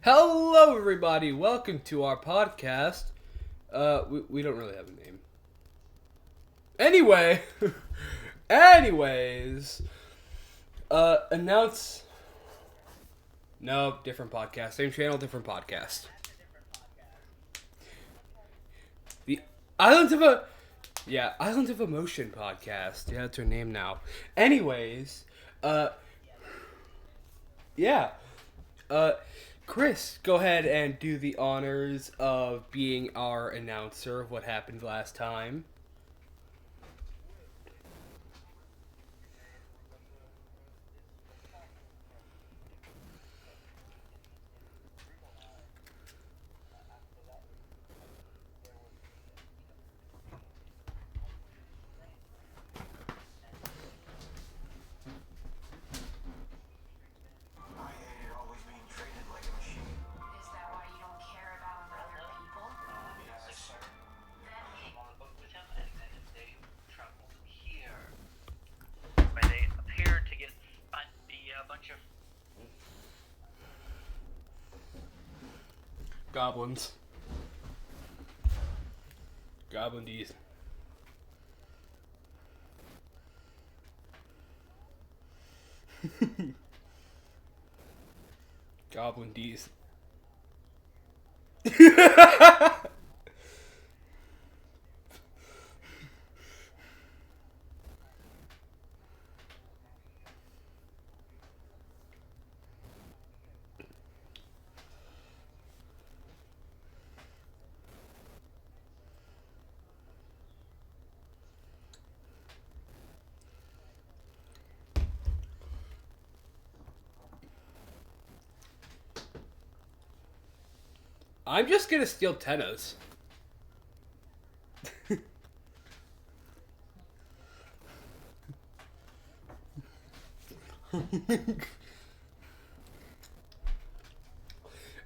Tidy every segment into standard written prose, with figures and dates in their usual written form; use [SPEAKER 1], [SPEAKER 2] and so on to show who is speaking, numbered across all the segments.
[SPEAKER 1] Hello, everybody. Welcome to our podcast. We don't really have a name. Anyway, anyways, announce. No, different podcast. Same channel, different podcast. The Islands of a. Yeah, Islands of Emotion podcast. Yeah, that's her name now. Anyways, uh, yeah. Uh, Chris, go ahead and do the honors of being our announcer of what happened last time.
[SPEAKER 2] I hated always being treated like a machine.
[SPEAKER 3] Is that why you don't care about other people?
[SPEAKER 2] Yes.
[SPEAKER 3] Then
[SPEAKER 4] With him, and then they travel here, where they appear to be a bunch of
[SPEAKER 1] Goblins. Goblin D's. Goblin D's. I'm just gonna steal Tenno's.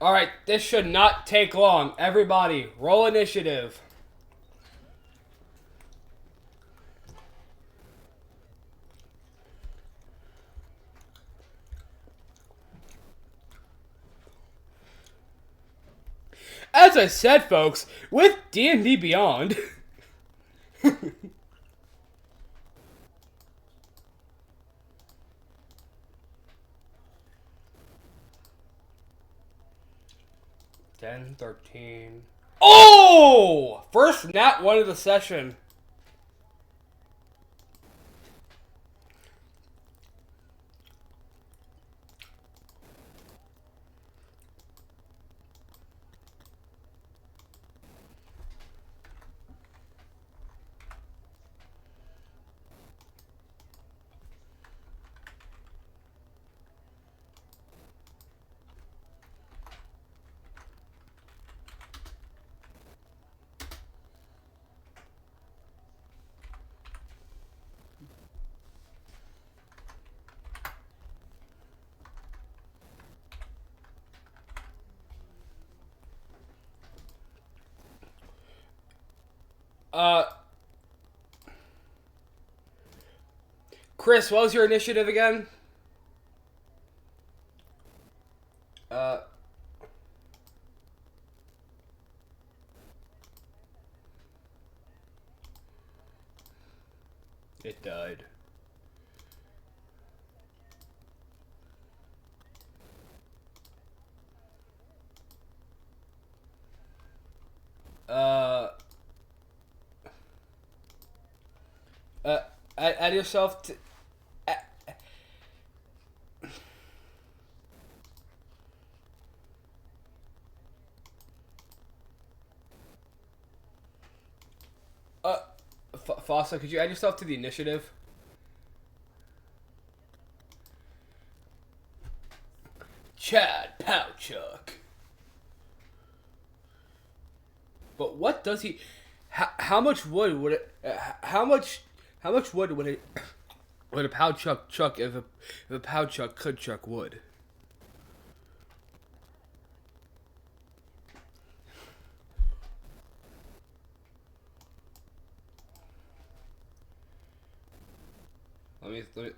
[SPEAKER 1] Alright, this should not take long. Everybody, roll initiative. As I said, folks, with D&D Beyond... 10, 13... Oh! First nat 1 of the session. Chris, what was your initiative again? Uh... It died. Uh... add yourself to... Fossa, could you add yourself to the initiative? Chad Powchuck. But what does he... How much wood would it... How much wood would it... Would a Powchuck chuck if a Powchuck could chuck wood? Let me...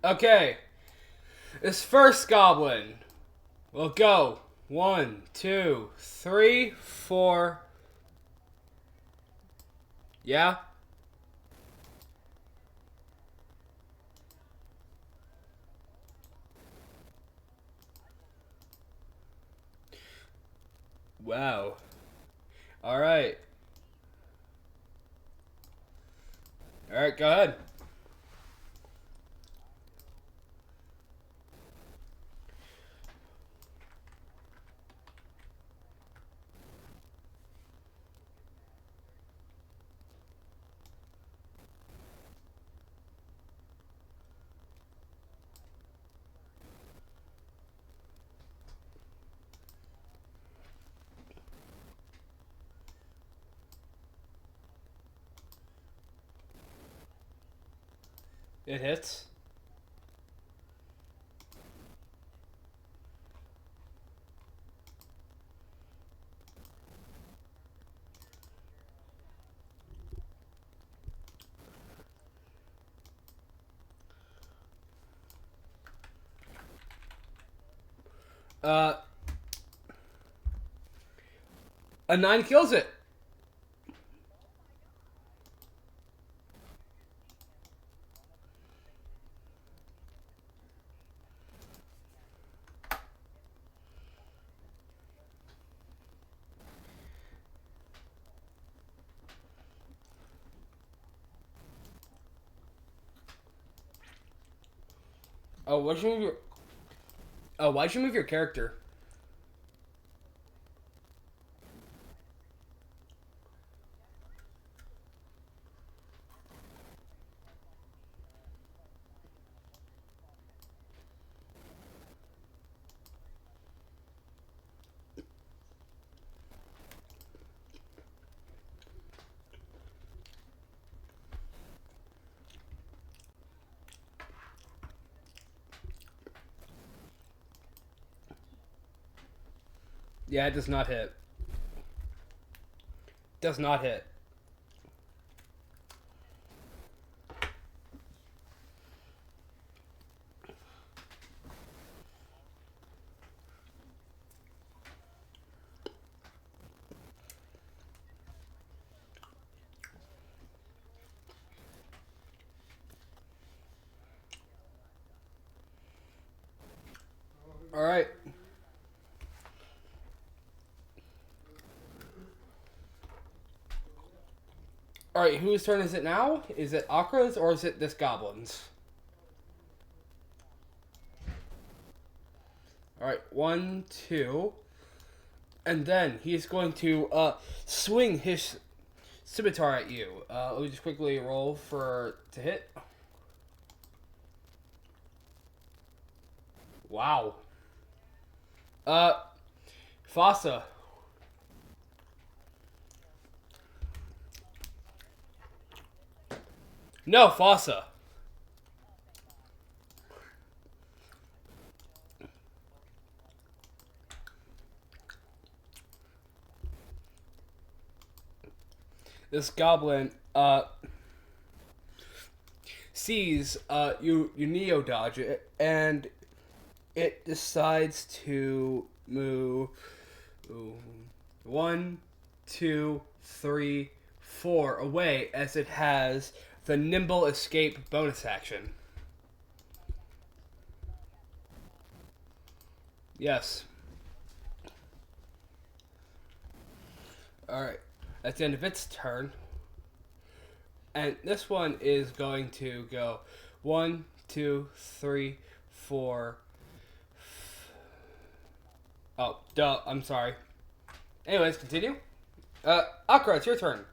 [SPEAKER 1] Okay. This first goblin will go 1, 2, 3, 4. Yeah? Wow. Alright. Alright, go ahead. It hits. Uh, a 9 kills it. Oh, why'd you move your... Oh, why'd you move your character? Yeah, it does not hit. Does not hit. Alright. Alright, whose turn is it now? Is it Akra's or is it this goblin's? Alright, 1, 2. And then he's going to swing his scimitar at you. Let me just quickly roll to hit. Wow. Fossa. No, Fossa. This goblin sees you neo dodge it, and it decides to move 1, 2, 3, 4 away, as it has the nimble escape bonus action. Yes. Alright. That's the end of its turn. And this one is going to go 1, 2, 3, 4. Oh, duh. I'm sorry. Anyways, continue. Akra, it's your turn.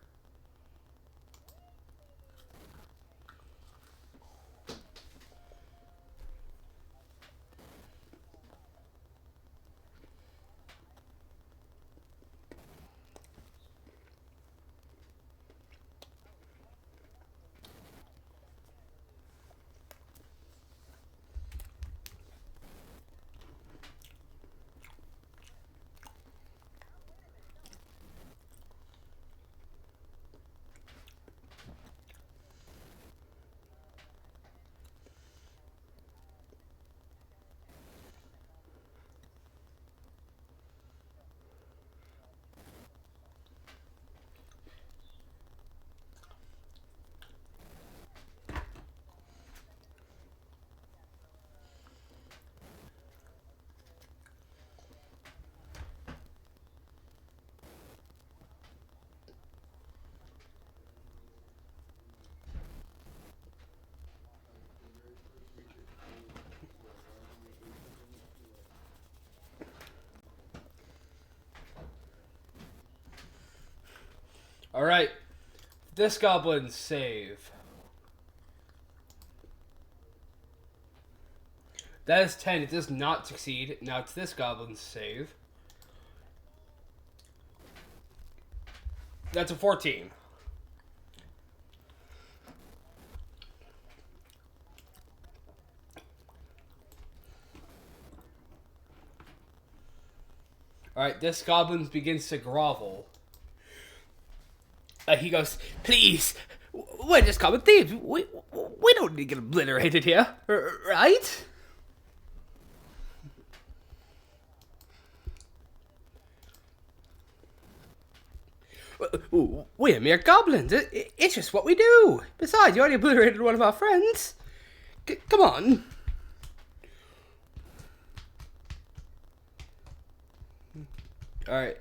[SPEAKER 1] Alright. This goblin save. That is 10. It does not succeed. Now it's this goblin's save. That's a 14. Alright, this goblin begins to grovel. He goes, please, we're just common thieves. We don't need to get obliterated here, right? We're mere goblins. It's just what we do. Besides, you already obliterated one of our friends. Come on. Alright.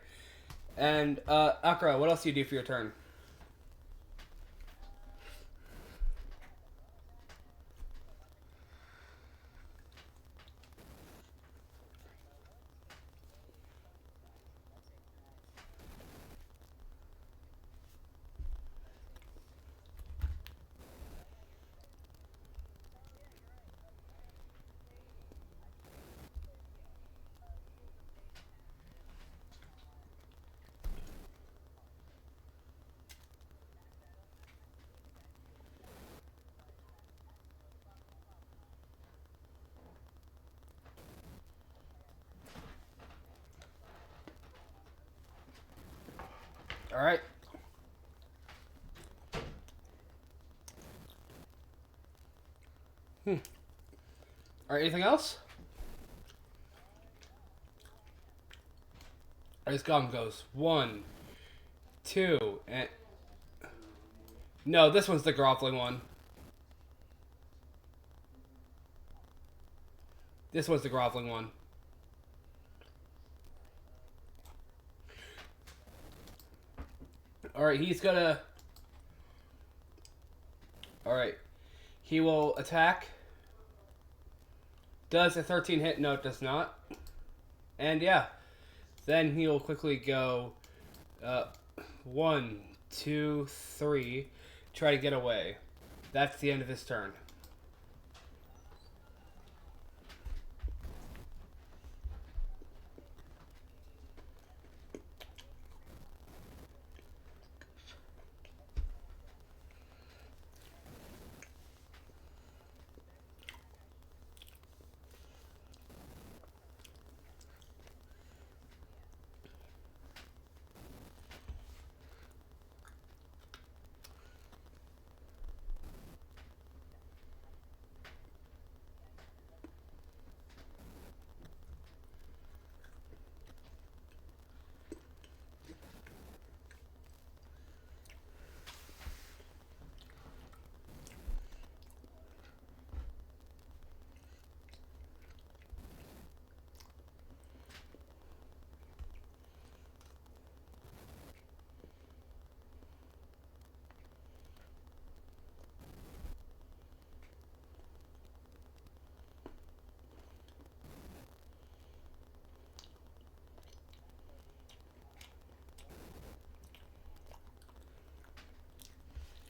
[SPEAKER 1] And, Akra, what else do you do for your turn? Alright. Alright, anything else? This goblin goes 1, 2, and... No, this one's the groveling one. This one's the groveling one. Alright, he's gonna... Alright. He will attack. Does a 13 hit? No, it does not. And yeah. Then he'll quickly go 1, 2, 3. Try to get away. That's the end of his turn.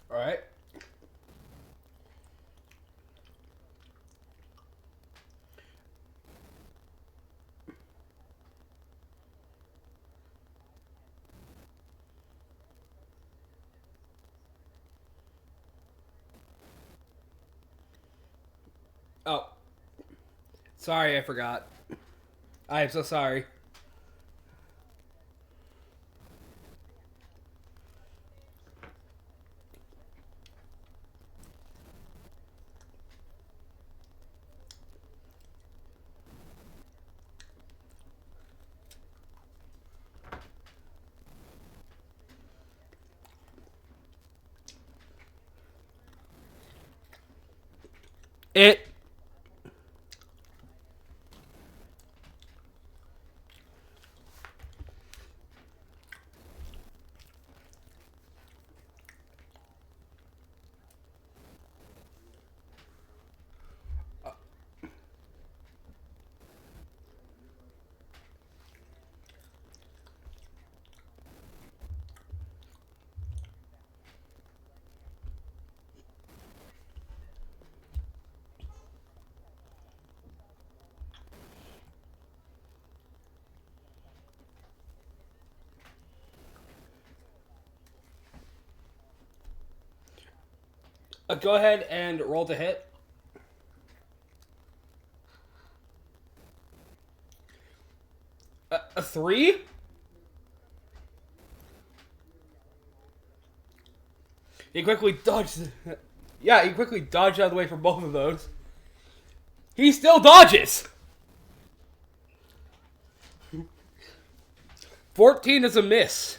[SPEAKER 1] Alright. Oh. Sorry, I forgot. I am so sorry. It... Go ahead and roll to hit. A 3? He quickly dodges. Yeah, he quickly dodged out of the way for both of those. He still dodges! 14 is a miss.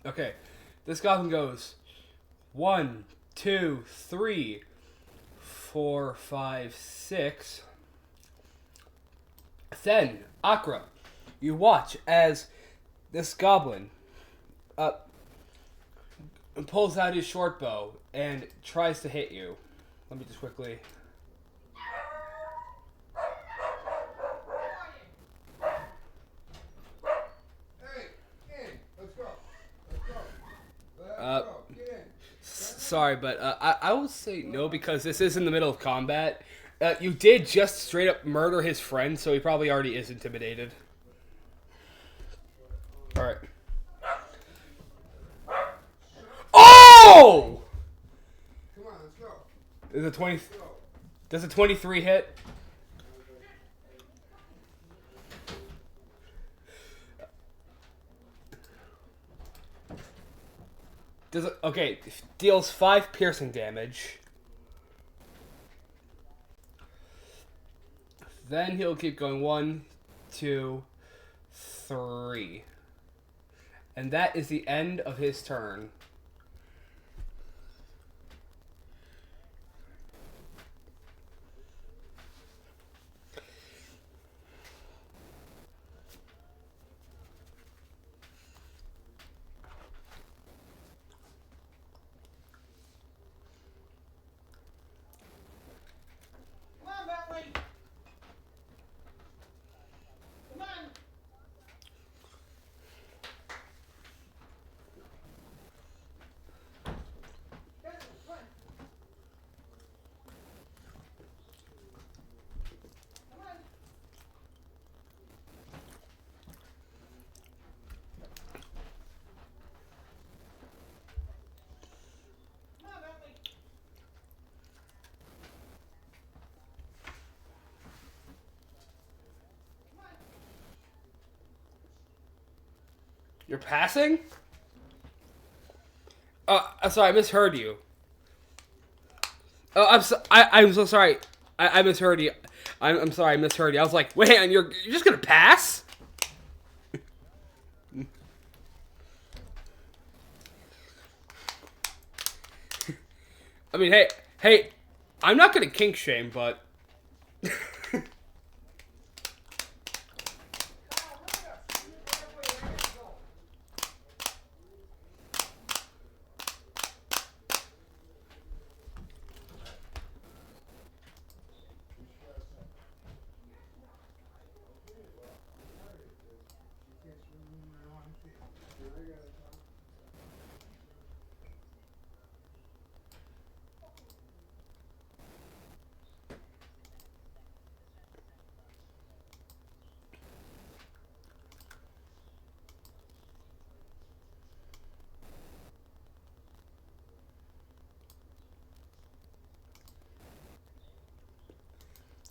[SPEAKER 1] Okay. This goblin goes 1, 2, 3, 4, 5, 6. Then, Akra, you watch as this goblin pulls out his short bow and tries to hit you. Let me just quickly. Sorry, but I will say no because this is in the middle of combat. You did just straight up murder his friend, so he probably already is intimidated. Alright. Oh!
[SPEAKER 5] Come on, let's go.
[SPEAKER 1] Is a 20? Does a 23 hit? Does it, okay, deals 5 piercing damage. Then he'll keep going 1, 2, 3. And that is the end of his turn.
[SPEAKER 5] Come on, Bentley. Come on. Bentley, come on. Come on. Come on, Bentley. Come on.
[SPEAKER 1] You're passing? I'm sorry, I misheard you. Oh, I'm so sorry. I misheard you. I'm sorry, I misheard you. I was like, wait, and you're just gonna pass? I mean, hey, I'm not gonna kink shame, but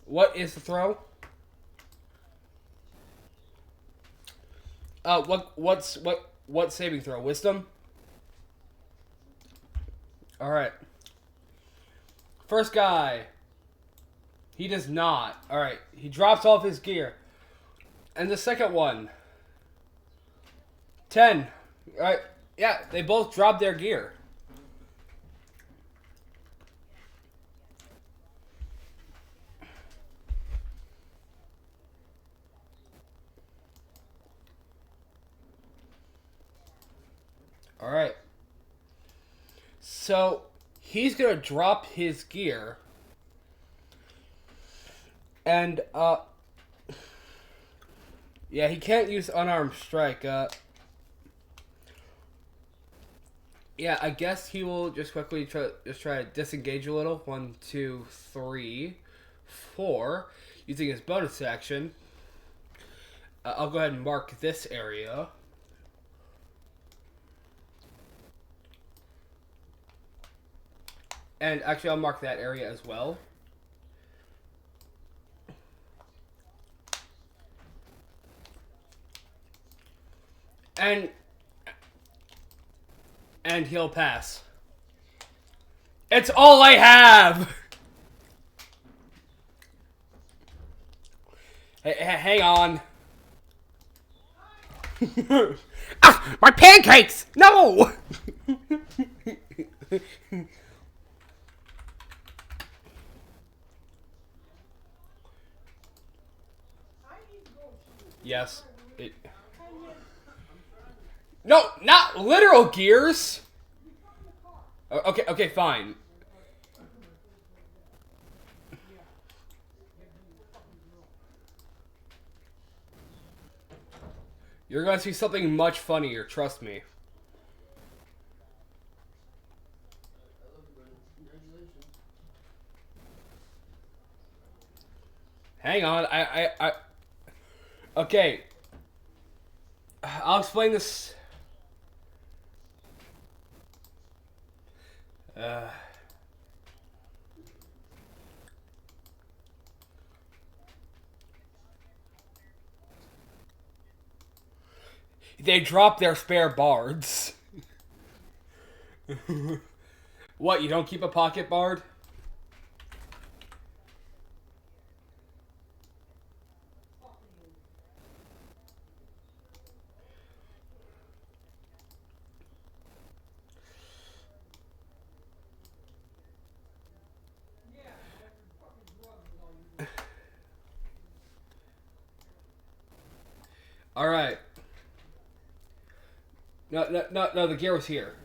[SPEAKER 1] what is the throw? What saving throw? Wisdom? Alright. First guy. He does not. Alright. He drops off his gear. And the second one. 10. Alright. Yeah, they both dropped their gear. All right. So he's gonna drop his gear, and yeah, he can't use unarmed strike. Yeah, I guess he will just quickly try to disengage a little. 1, 2, 3, 4, using his bonus action. I'll go ahead and mark this area. And actually, I'll mark that area as well. And he'll pass. It's all I have! Hey, hang on. Ah! My pancakes! No! Yes. No, not literal gears! Okay, okay, fine. You're gonna see something much funnier, trust me. Hang on, okay. I'll explain this. They drop their spare bards. What, you don't keep a pocket bard? Alright. No, the gear was here.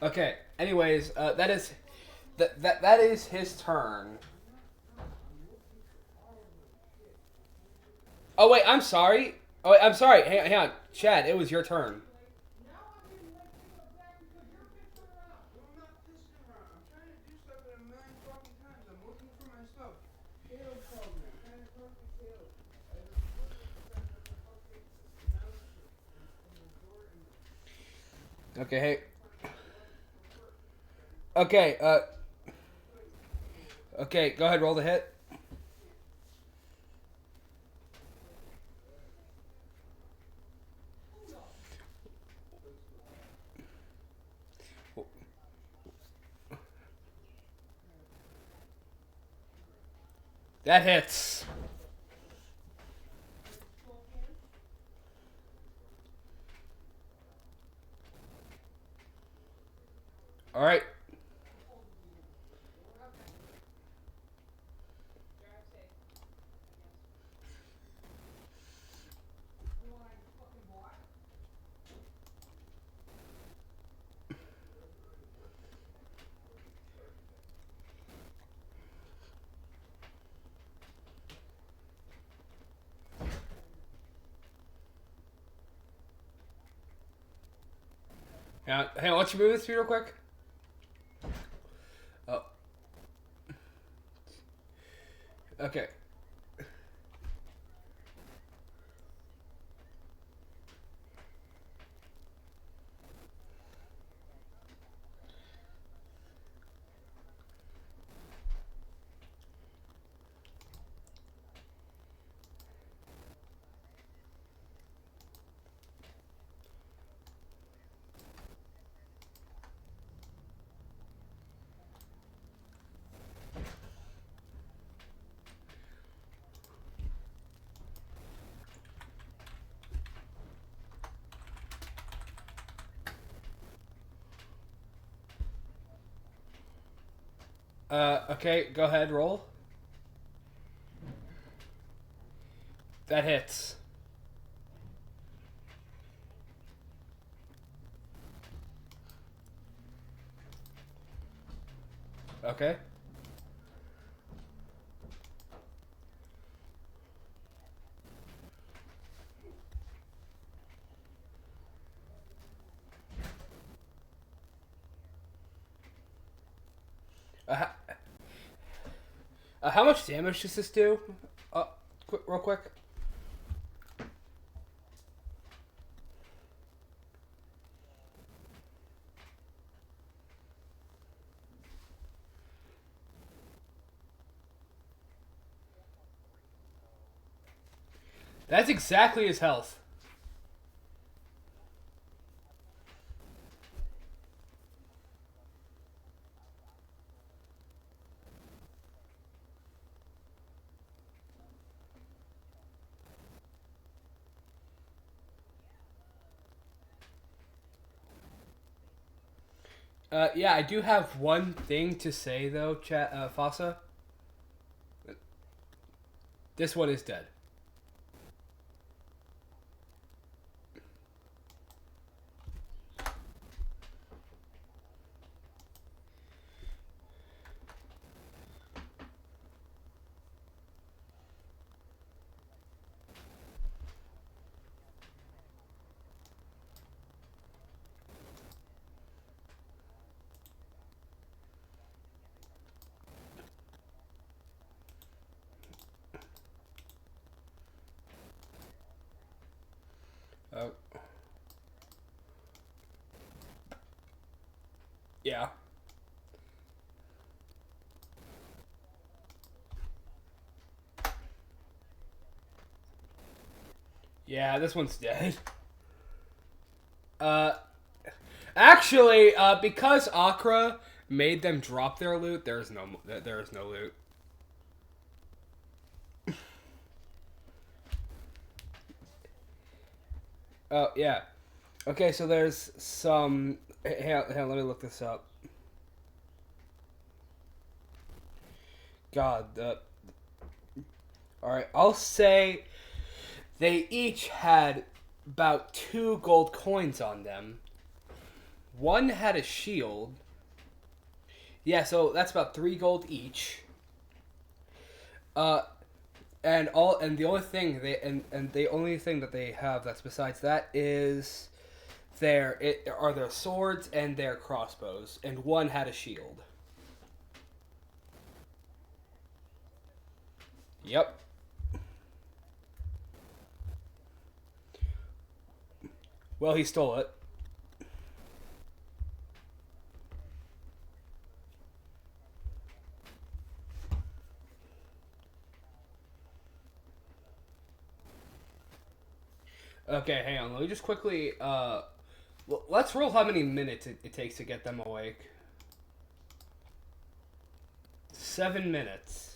[SPEAKER 1] Okay, anyways, that is his turn. Oh wait, I'm sorry. Oh wait, I'm sorry. Hang on. Chad, it was your turn.
[SPEAKER 5] Now I'm getting ready to go back because you're pissing around.
[SPEAKER 6] No, I'm not pissing around. I'm trying to do stuff at a million fucking times. I'm looking for my stuff. Caleb called me. I'm trying to talk to Caleb. I have a
[SPEAKER 1] Okay, hey. Okay, okay, go ahead, roll the hit. That hits. All right. Hang on, let's move this real quick. Oh. Okay. Okay, go ahead, roll. That hits. Okay. Uh, how much damage does this do? Real quick. That's exactly his health. Yeah, I do have one thing to say though, Fossa. This one is dead. Oh. Yeah. Yeah, this one's dead. Uh, actually, because Akra made them drop their loot, there is no loot. Oh yeah. Okay, so there's some. Hey, let me look this up. God, all right, I'll say they each had about 2 gold coins on them. One had a shield. Yeah, so that's about 3 gold each. Uh, and the only thing the only thing that they have that's besides that is their swords and their crossbows, and one had a shield. Yep. Well, he stole it. Okay, hang on. Let me just quickly. Let's roll how many minutes it takes to get them awake. 7 minutes.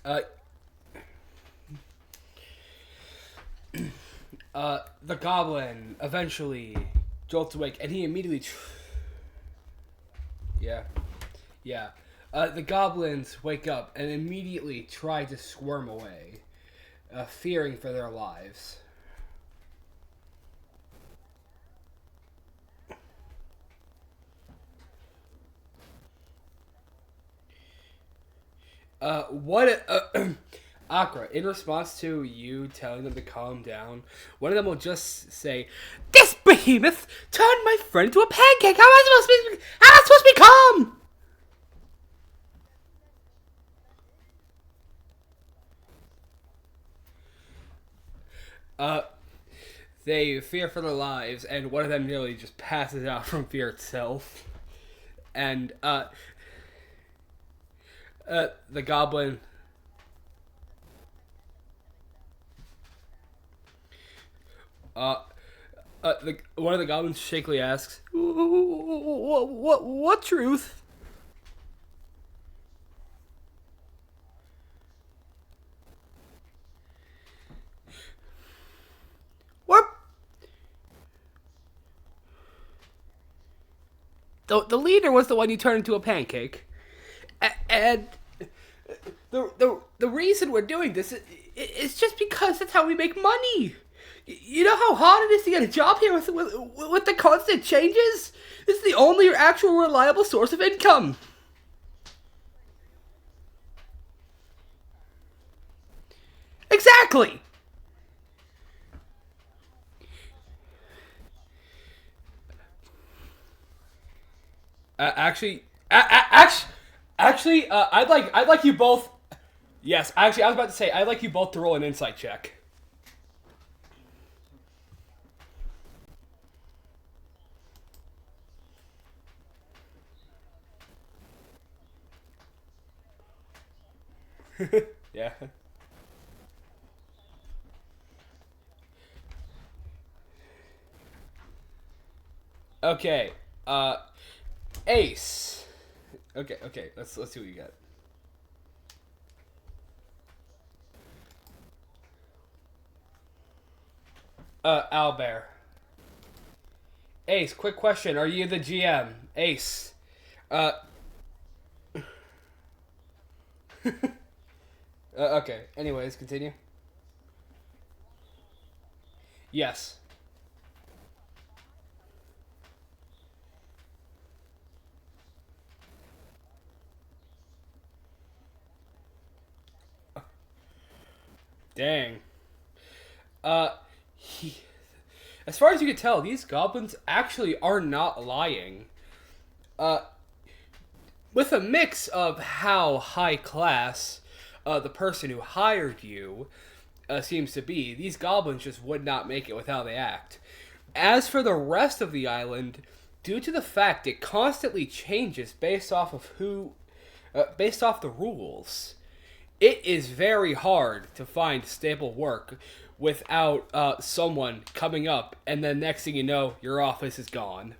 [SPEAKER 1] Uh, the goblin eventually jolts awake, and he immediately. Yeah, yeah. The goblins wake up and immediately try to squirm away, fearing for their lives. Akra, in response to you telling them to calm down, one of them will just say, "This behemoth turned my friend into a pancake! How am I supposed to be calm?" They fear for their lives, and one of them nearly just passes out from fear itself. And, the goblin... one of the goblins shakily asks, What truth?" What? The leader was the one you turned into a pancake. And the reason we're doing this is just because that's how we make money. You know how hard it is to get a job here with the constant changes? This is the only actual reliable source of income. Exactly. I'd like you both. Yes, actually, I was about to say I'd like you both to roll an insight check. Yeah. Okay. Ace. Okay. Let's see what you got. Albert. Ace, quick question. Are you the GM? Ace. Okay. Anyways, continue. Yes. Dang. He, as far as you can tell, these goblins actually are not lying. With a mix of how high class the person who hired you seems to be, these goblins just would not make it with how they act. As for the rest of the island, due to the fact it constantly changes based off of based off the rules, it is very hard to find stable work without someone coming up, and then next thing you know, your office is gone.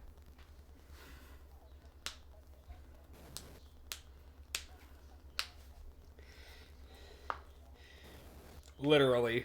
[SPEAKER 1] Literally.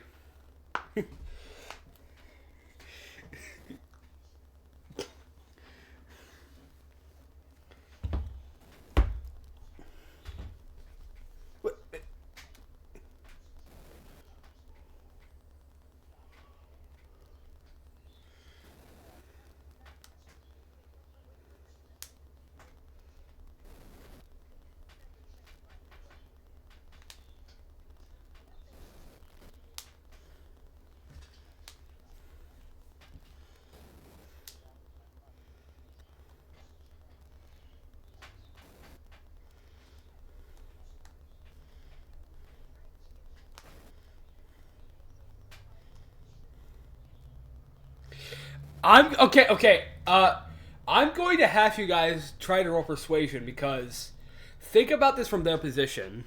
[SPEAKER 1] I'm okay. I'm going to have you guys try to roll persuasion because think about this from their position,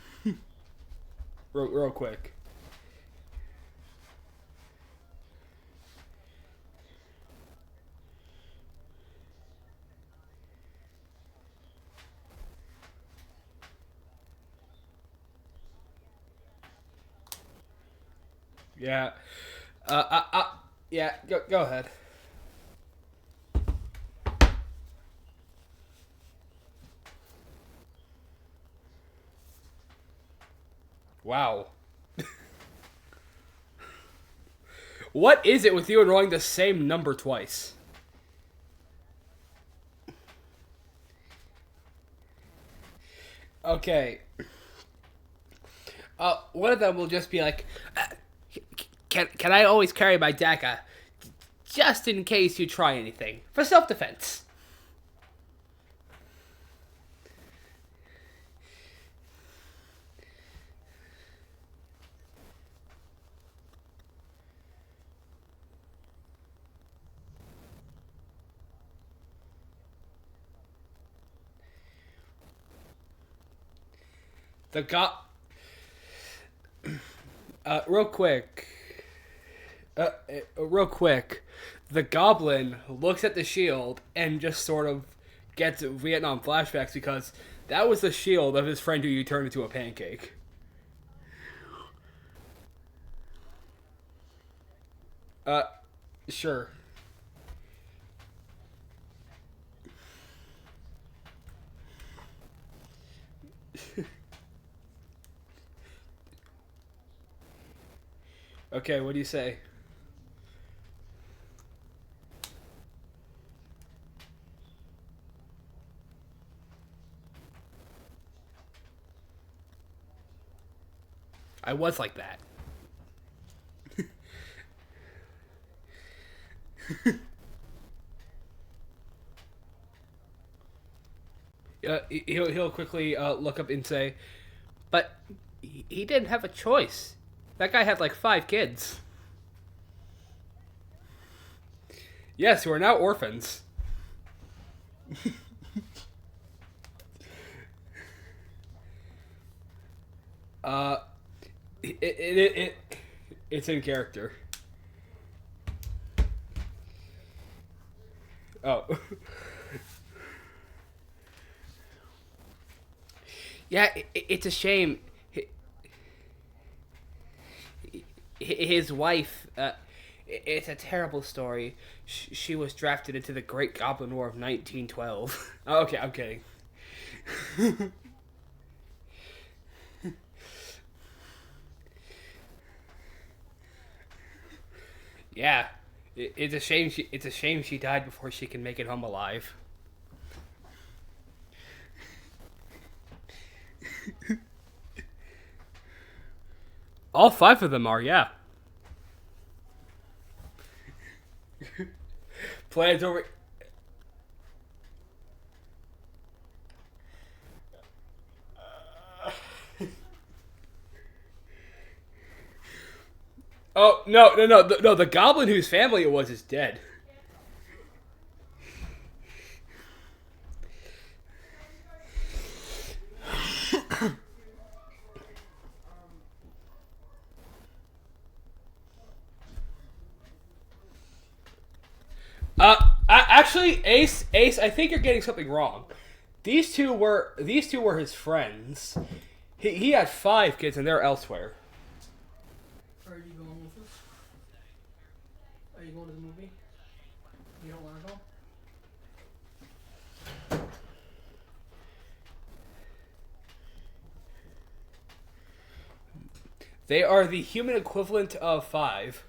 [SPEAKER 1] real quick. Yeah. Yeah. Go ahead. Wow. What is it with you and rolling the same number twice? Okay. One of them will just be like, can I always carry my dagger, just in case you try anything for self-defense? The real quick. Real quick. The goblin looks at the shield and just sort of gets Vietnam flashbacks because that was the shield of his friend who you turned into a pancake. Sure. Okay, what do you say? I was like that. He'll quickly look up and say, but he didn't have a choice. That guy had like 5 kids. Yes, who are now orphans. uh, it's in character. Oh. Yeah, it's a shame. His wife, it's a terrible story. She was drafted into the Great Goblin War of 1912. Oh, okay, I'm kidding. Yeah, it's a shame. It's a shame she died before she can make it home alive. All 5 of them are, yeah. Plans over. Oh no! The goblin whose family it was is dead. Actually, Ace, I think you're getting something wrong. These two were his friends. He had 5 kids, and they're elsewhere.
[SPEAKER 6] Are you going with us? Are you going to the movie? You don't want to go?
[SPEAKER 1] They are the human equivalent of 5.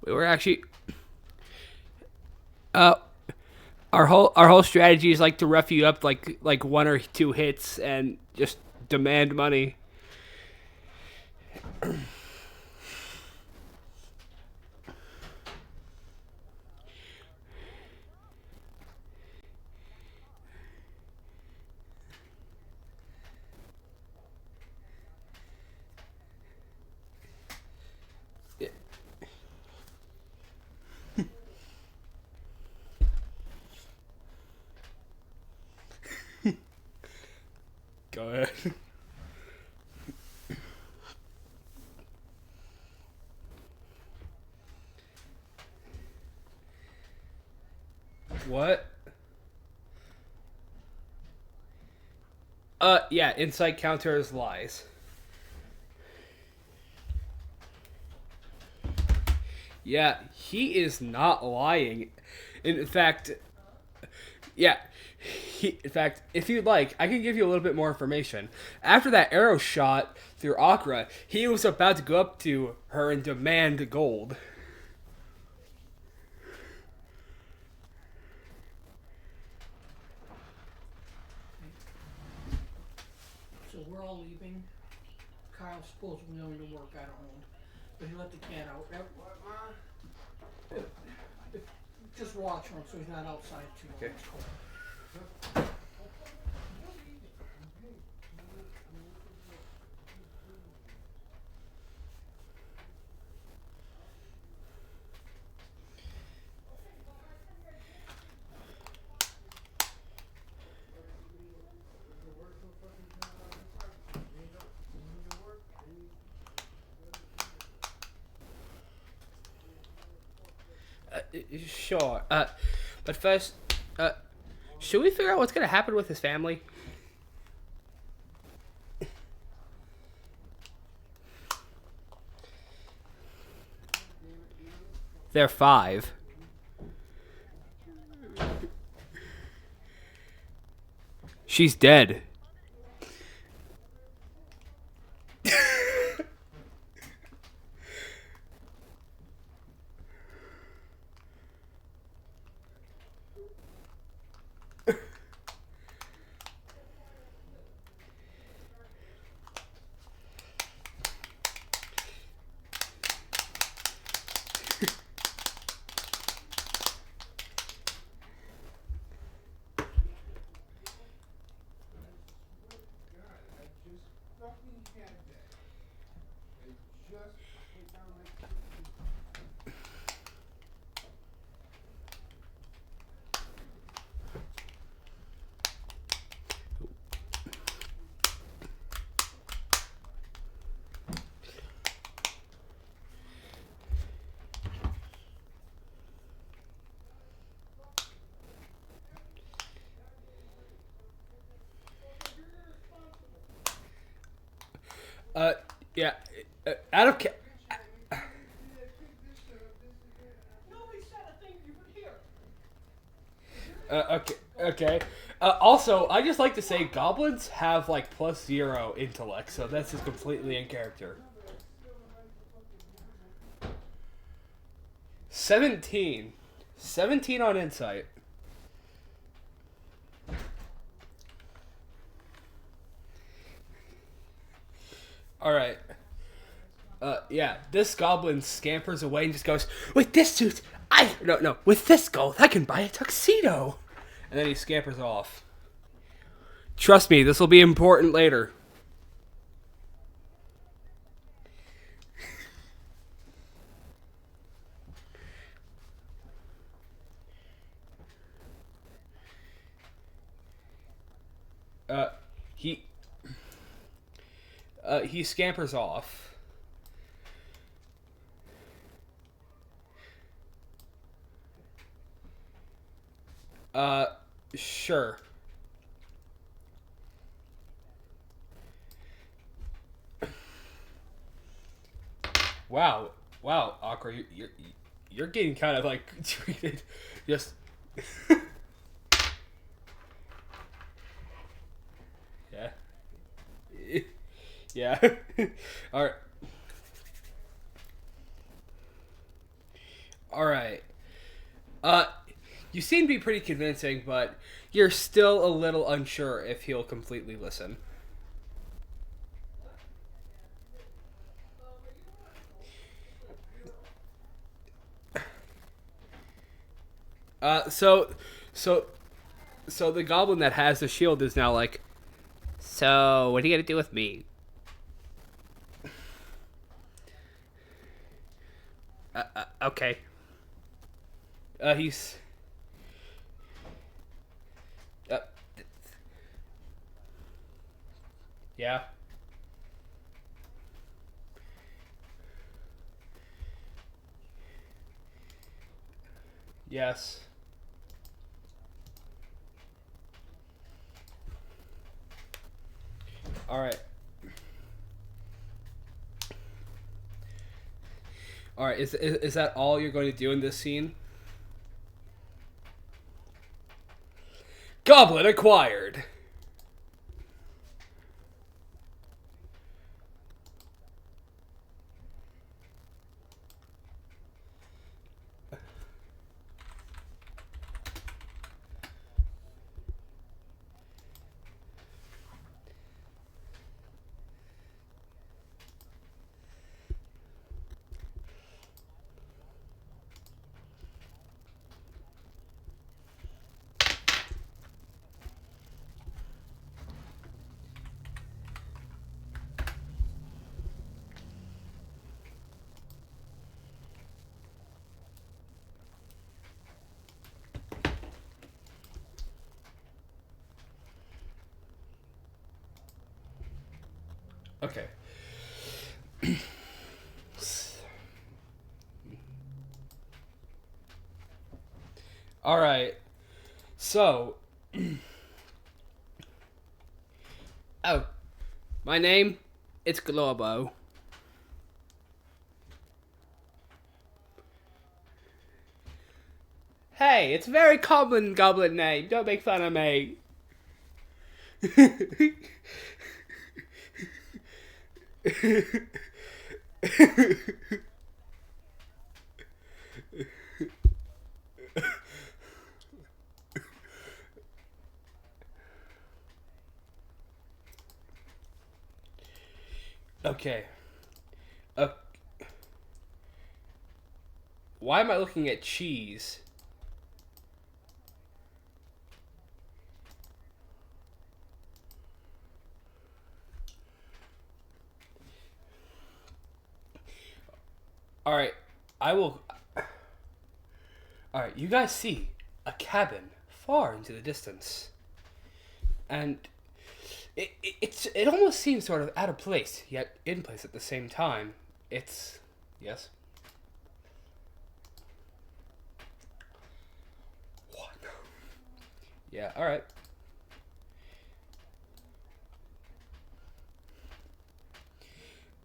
[SPEAKER 1] We were actually our whole strategy is like to rough you up like 1 or 2 hits and just demand money. What? Yeah, insight counters lies. Yeah, he is not lying. In fact, yeah. In fact, if you'd like, I can give you a little bit more information. After that arrow shot through Akra, he was about to go up to her and demand gold.
[SPEAKER 5] So we're all leaving. Kyle's supposedly going to work, I don't know. But he let the cat out.
[SPEAKER 6] What, Ma?
[SPEAKER 5] Just watch him so he's not outside too long.
[SPEAKER 1] Okay.
[SPEAKER 5] It's cold.
[SPEAKER 1] Sure. But first, should we figure out what's gonna happen with his family? They're 5. She's dead.
[SPEAKER 6] Fucking had that. I just put down my
[SPEAKER 1] Yeah. Out of
[SPEAKER 5] Nobody said a thing you could hear.
[SPEAKER 1] okay. Okay. Also, I just like to say goblins have like +0 intellect, so that's just completely in character. 17. 17 on insight. Alright. Yeah, this goblin scampers away and just goes, with this suit, with this gold, I can buy a tuxedo. And then he scampers off. Trust me, this will be important later. He scampers off. Sure. Wow, Akra, you're getting kind of like treated just. Yeah. Yeah. All right. All right. You seem to be pretty convincing, but you're still a little unsure if he'll completely listen. So the goblin that has the shield is now like, so what are you gonna do with me? Okay. He's. Yeah. Yes. All right. All right. Is that all you're going to do in this scene? Goblin acquired. Okay. All right. So, oh, my name, it's Globo. Hey, it's a very common goblin name. Don't make fun of me. Okay. Why am I looking at cheese? Alright, I will... Alright, you guys see a cabin far into the distance. And it almost seems sort of out of place, yet in place at the same time. It's... Yes? What? Yeah, alright.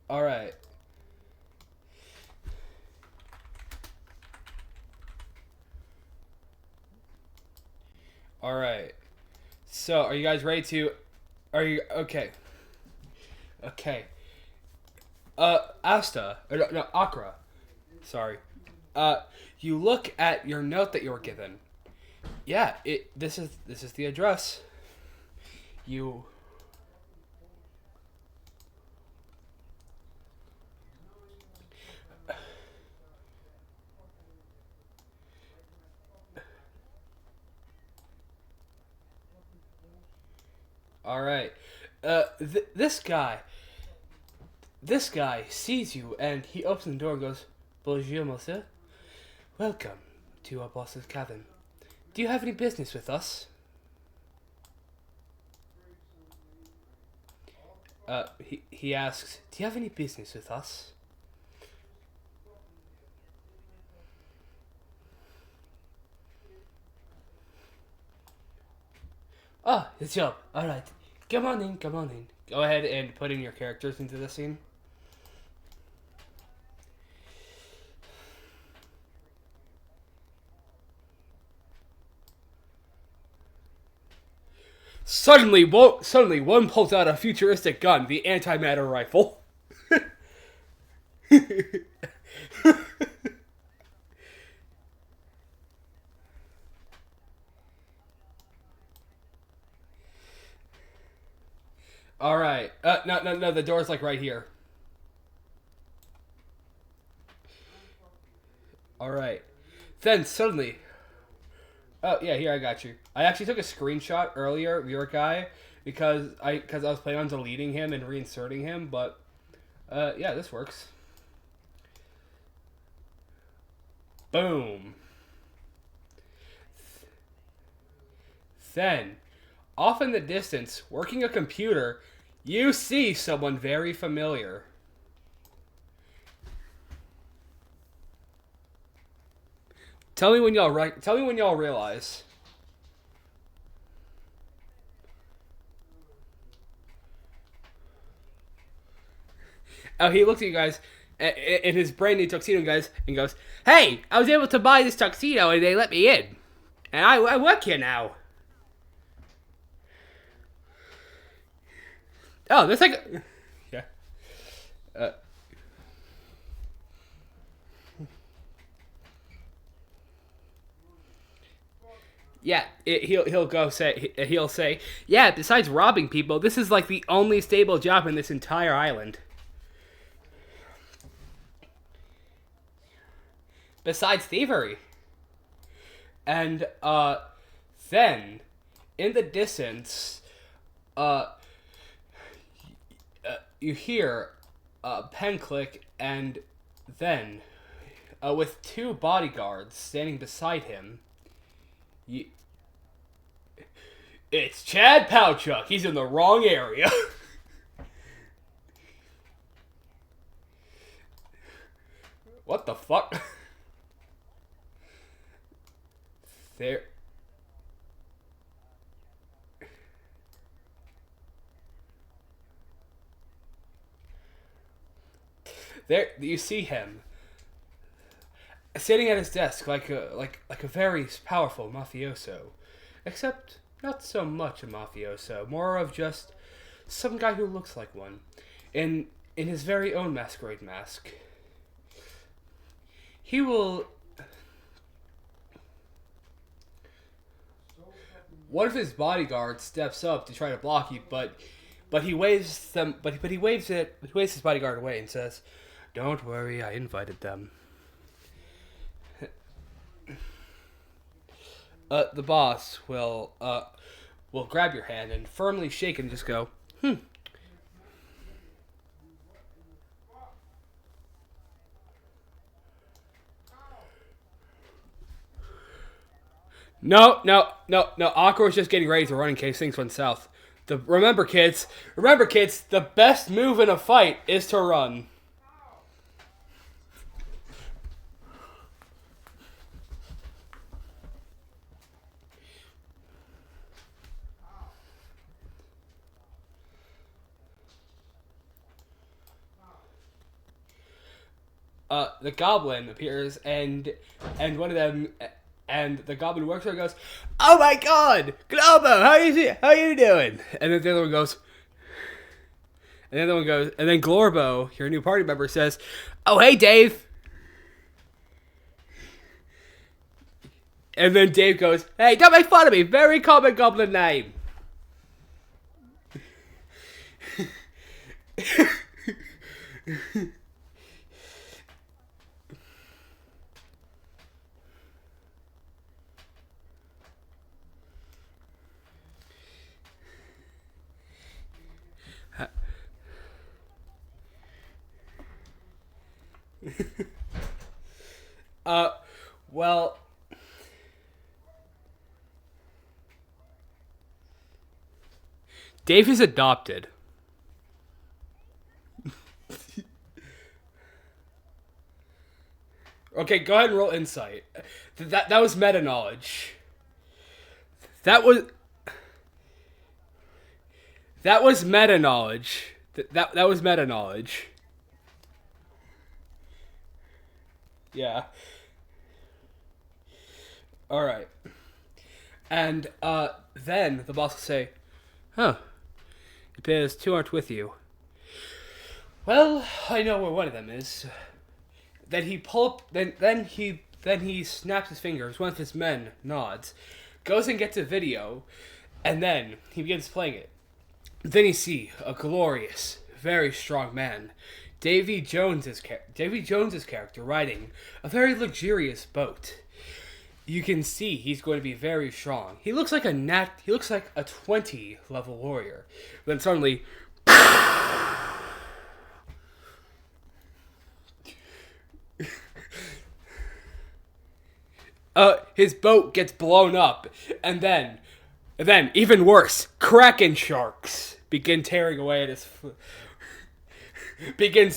[SPEAKER 1] Alright. Alright. So, are you guys ready to... Are you... Okay. Okay. Asta. No, Akra. Sorry. You look at your note that you were given. Yeah, this is the address. You... Alright. This guy sees you and he opens the door and goes, Bonjour, monsieur. Welcome to our boss's cabin. Do you have any business with us? He asks, do you have any business with us? Oh, it's job. Alright. Come on in, come on in. Go ahead and put in your characters into the scene. Suddenly one pulls out a futuristic gun, the antimatter rifle. Alright. No, the door's like right here. Alright. Then suddenly... Oh, yeah, here, I got you. I actually took a screenshot earlier of your guy because I was planning on deleting him and reinserting him, but yeah, this works. Boom. Then, off in the distance, working a computer, you see someone very familiar. Tell me when y'all realize. he looks at you guys in his brand new tuxedo, guys, and goes, "Hey, I was able to buy this tuxedo and they let me in, and I work here now." Oh, there's like, yeah. Yeah, he'll say, yeah. Besides robbing people, this is like the only stable job in this entire island. Besides thievery, and then in the distance, you hear a pen click, and then with two bodyguards standing beside him. It's Chad Palchuk. He's in the wrong area. What the fuck? There. There, you see him sitting at his desk like a very powerful mafioso, except not so much a mafioso, more of just some guy who looks like one, in his very own masquerade mask. He will. One of his bodyguards steps up to try to block you, but he waves them. But he waves his bodyguard away and says, "Don't worry, I invited them." The boss will grab your hand and firmly shake and just go, No. Aqua was just getting ready to run in case things went south. Remember, kids, the best move in a fight is to run. The goblin appears, and one of them, and the goblin worker goes, "Oh my God, Globo, how you doing?" And then the other one goes, and then Glorbo, your new party member, says, "Oh hey Dave." And then Dave goes, "Hey, don't make fun of me. Very common goblin name." Well, Dave is adopted. Okay, go ahead and roll insight. That was meta knowledge. That was meta knowledge. That was meta knowledge. Yeah. All right. And then the boss will say, "Huh. It appears two aren't with you." "Well, I know where one of them is." Then he then he snaps his fingers. One of his men nods, goes and gets a video, and then he begins playing it. Then you see a glorious, very strong man, Davy Jones's character, riding a very luxurious boat. You can see he's going to be very strong. He looks like a 20 level warrior. Then suddenly, his boat gets blown up, and then even worse, kraken sharks begin tearing away at his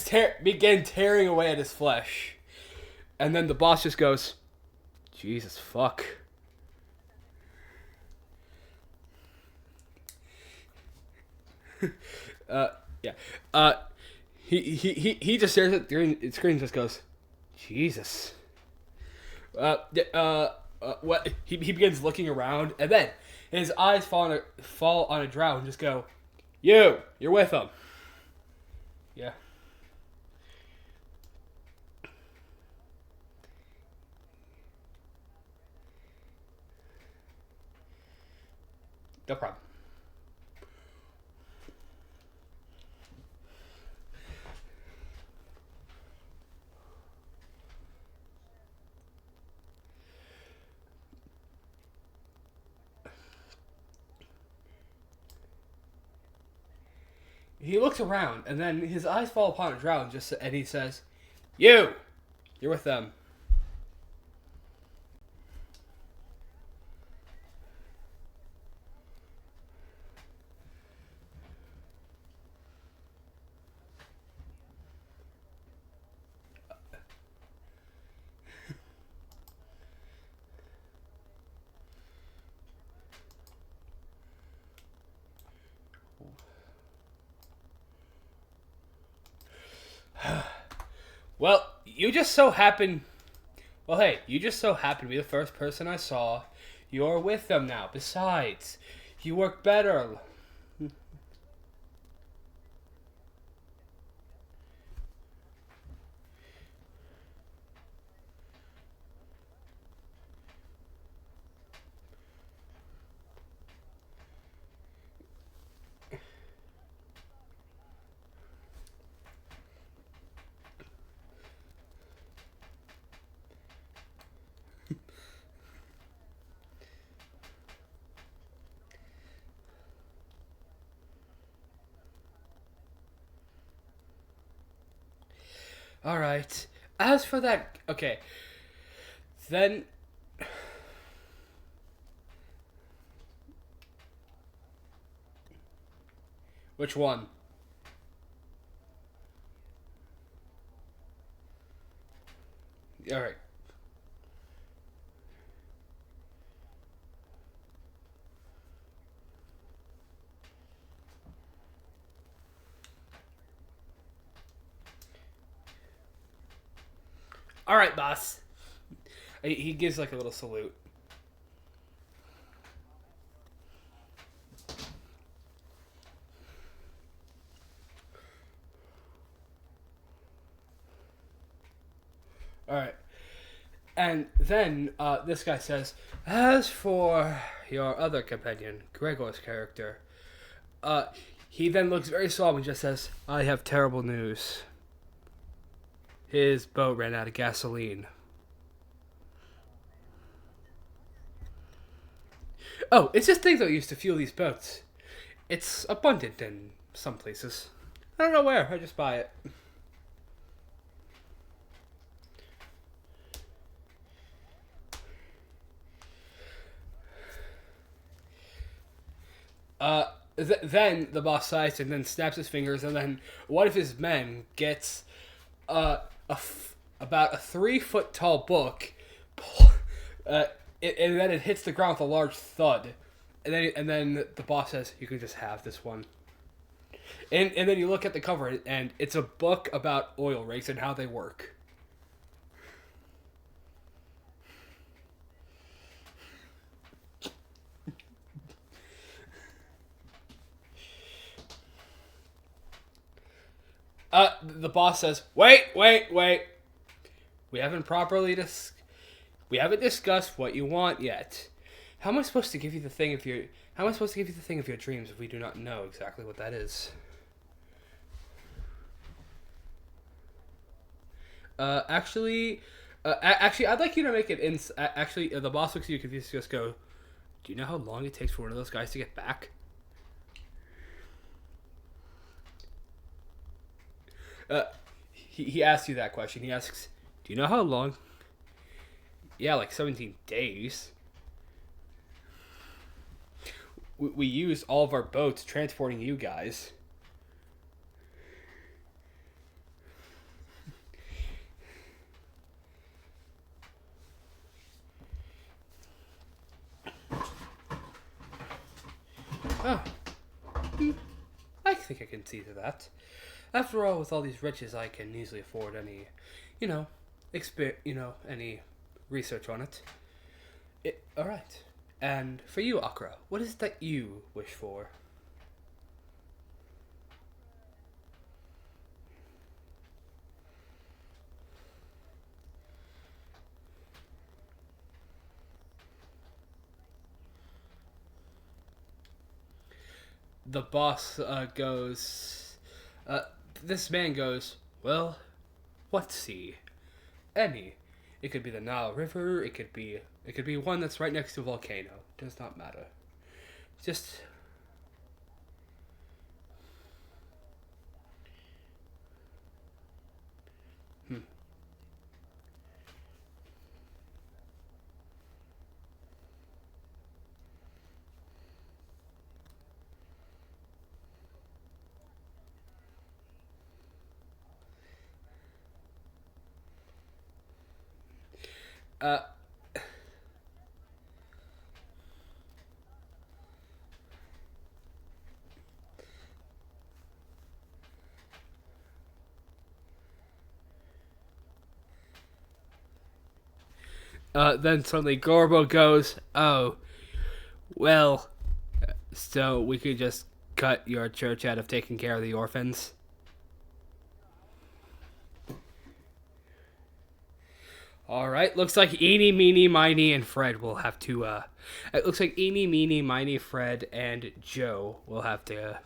[SPEAKER 1] tearing away at his flesh, and then the boss just goes, "Jesus fuck." Yeah. He just stares at the screen and just goes, Jesus. What? He begins looking around, and then his eyes fall on a drow and just go, you're with him. Yeah. No problem. He looks around, and then his eyes fall upon a drow, and he says, you're with them. Well, you just so happen... Well, hey, you just so happen to be the first person I saw. You're with them now. Besides, you work better. All right. As for that, okay. Then which one? All right. All right, boss. He gives like a little salute. All right. And then this guy says, as for your other companion, Gregor's character, he then looks very solemn and just says, I have terrible news. His boat ran out of gasoline. Oh, it's this thing that used to fuel these boats. It's abundant in some places. I don't know where, I just buy it. Then the boss sighs and then snaps his fingers, and then one of his men gets about a 3-foot tall book, and then it hits the ground with a large thud, and then the boss says, "You can just have this one." And then you look at the cover, and it's a book about oil rigs and how they work. The boss says, wait. We haven't discussed what you want yet. How am I supposed to give you the thing of your dreams if we do not know exactly what that is? Actually, I'd like you to make it in. Actually, the boss looks at you confused. Just go. Do you know how long it takes for one of those guys to get back? He asks you that question. He asks, do you know how long? Yeah, like 17 days. We used all of our boats transporting you guys. Oh. I think I can see to that. After all, with all these riches, I can easily afford any, you know, any research on it. All right. And for you, Akra, what is it that you wish for? The boss goes. This man goes, well, what sea? Any. It could be the Nile River. It could be one that's right next to a volcano. Does not matter. Just. Hmm. Uh. Then suddenly Gorbo goes, oh, well, so we could just cut your church out of taking care of the orphans? Alright, looks like Eeny, Meeny, Miny, and Fred will have to, it looks like Eeny, Meeny, Miny, Fred, and Joe will have to,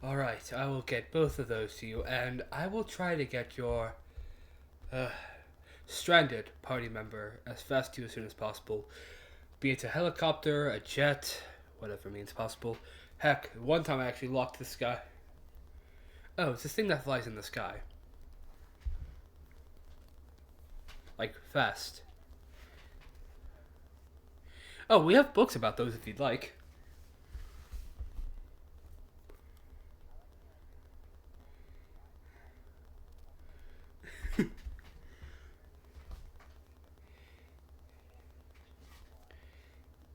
[SPEAKER 1] alright, I will get both of those to you, and I will try to get your, stranded party member as fast to you as soon as possible. Be it a helicopter, a jet, whatever means possible. Heck, one time I actually locked this guy. Oh, it's this thing that flies in the sky. Like, fast. Oh, we have books about those if you'd like.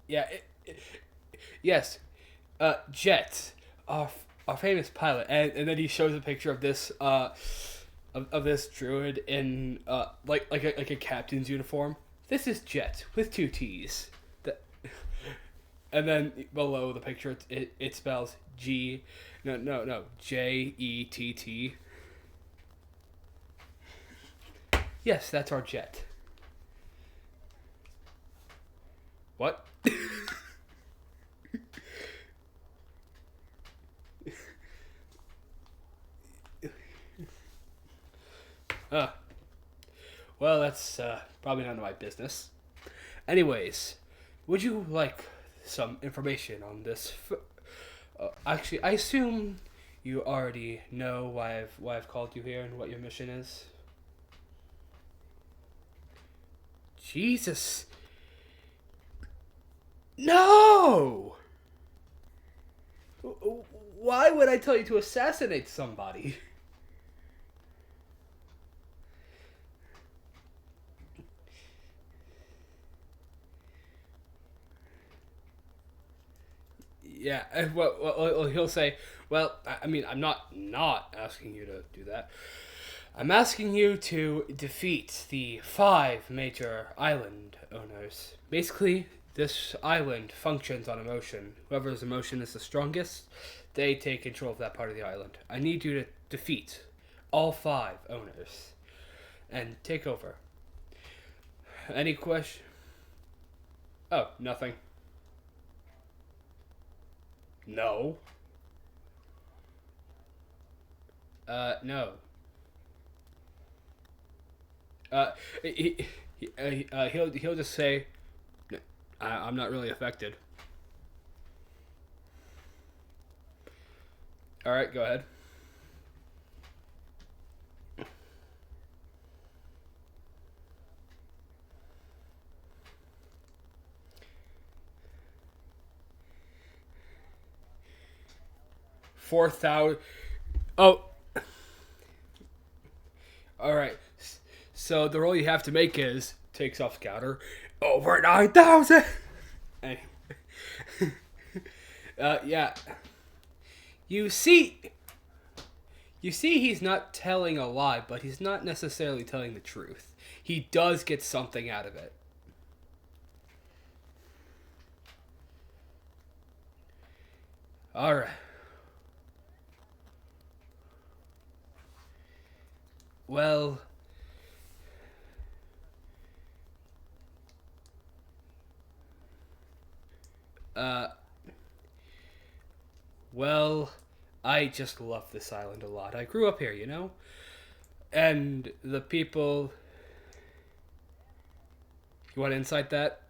[SPEAKER 1] Yeah, yes. Jet, our famous pilot, and then he shows a picture of this of this druid in like a captain's uniform. This is Jet with two T's. And then below the picture, it spells Jett. Yes, that's our Jet. What? Well, that's probably none of my business. Anyways, would you like some information on this? Actually, I assume you already know why I've called you here and what your mission is. Jesus. No! Why would I tell you to assassinate somebody? Yeah, well, he'll say, well, I mean, I'm not asking you to do that. I'm asking you to defeat the 5 major island owners. Basically, this island functions on emotion. Whoever's emotion is the strongest, they take control of that part of the island. I need you to defeat all 5 owners and take over. Any question? Oh, nothing. No. No. He'll just say, I'm not really affected. All right, go ahead. 4,000. Oh. Alright. So the roll you have to make is takes off counter over 9,000. Anyway. Yeah. You see he's not telling a lie, but he's not necessarily telling the truth. He does get something out of it. Alright. Well... Well, I just love this island a lot. I grew up here, you know? And the people... You want to insight that?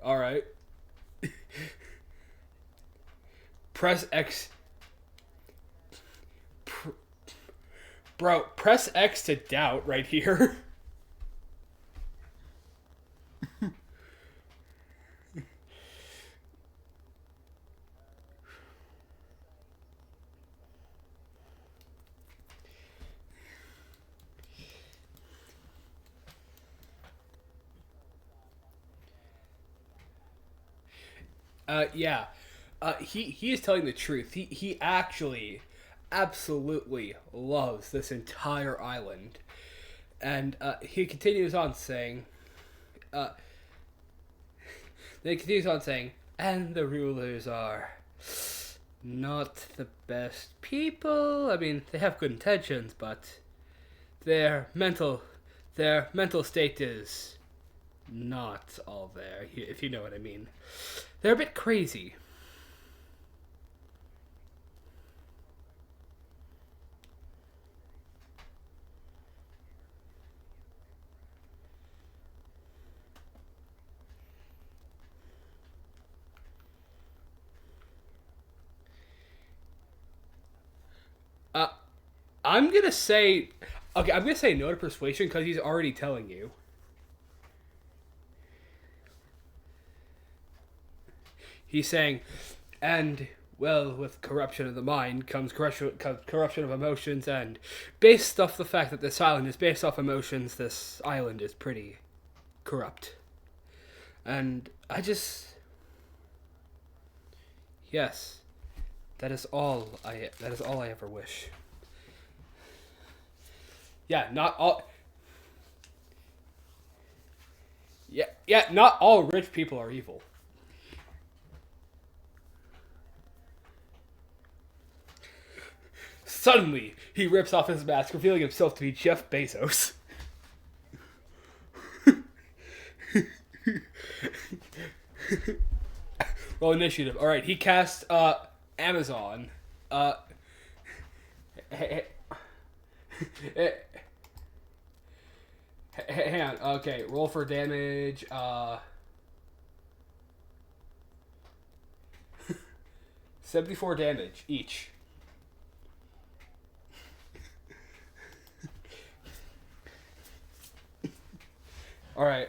[SPEAKER 1] Alright. Press X... Bro, press X to doubt right here. Yeah. He is telling the truth. He actually absolutely loves this entire island. And he continues on saying, and the rulers are not the best people. I mean, they have good intentions, but their mental state is not all there, if you know what I mean. They're a bit crazy. I'm gonna say no to persuasion because he's already telling you. He's saying, and, well, with corruption of the mind comes corruption of emotions, and based off the fact that this island is based off emotions, this island is pretty corrupt. And yes, that is all I ever wish. Yeah, not all... Yeah, not all rich people are evil. Suddenly, he rips off his mask, revealing himself to be Jeff Bezos. Roll initiative. Alright, he casts Amazon. Hang on. Okay, roll for damage. 74 damage each. All right.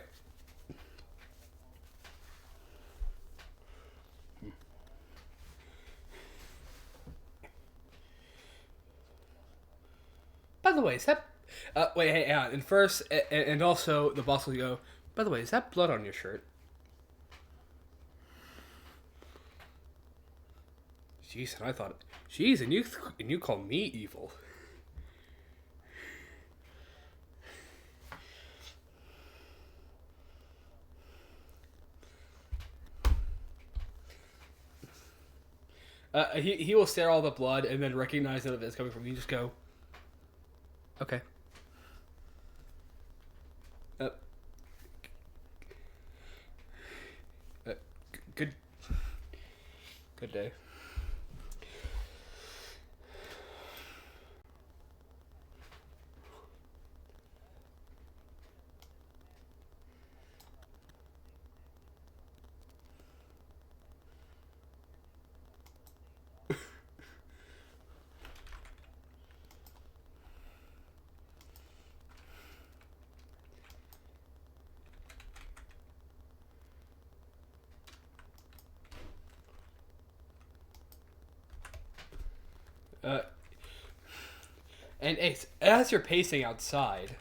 [SPEAKER 1] By the way, is that... wait, hey, hang on. And first, and also, the boss will go, by the way, is that blood on your shirt? Jeez, and I thought... Jeez, and you call me evil. He will stare all the blood and then recognize that it's coming from you. Just go, okay. Good day. And Ace, as you're pacing outside,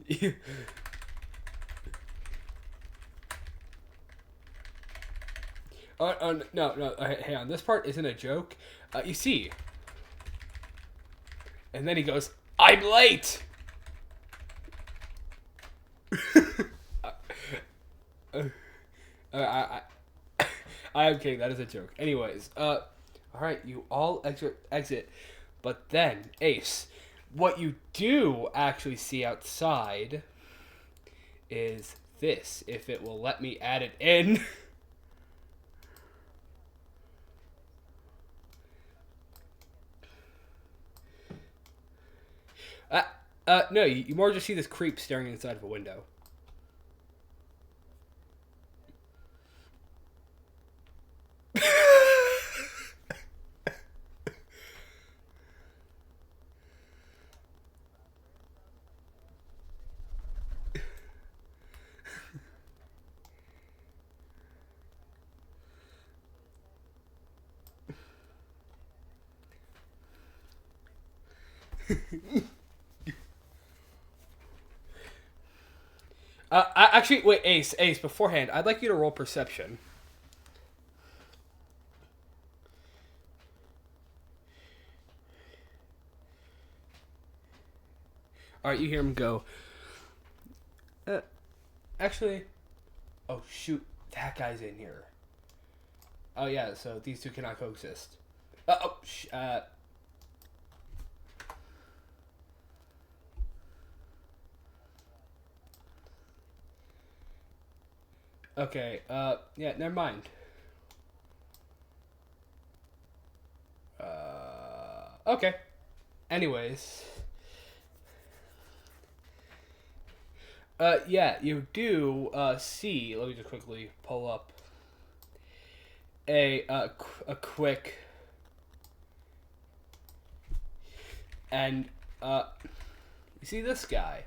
[SPEAKER 1] you, no, hang on. This part isn't a joke. You see, and then he goes, "I'm late." I am kidding. That is a joke. Anyways, all right, you all exit, but then Ace, what you do actually see outside is this. If it will let me add it in. No, you more just see this creep staring inside of a window. Actually, wait, Ace, beforehand, I'd like you to roll perception. Alright, you hear him go. Actually, oh shoot, that guy's in here. Oh yeah, so these two cannot coexist. Okay, yeah, never mind. Okay. Anyways. Yeah, you do, see, let me just quickly pull up a quick, and, you see this guy?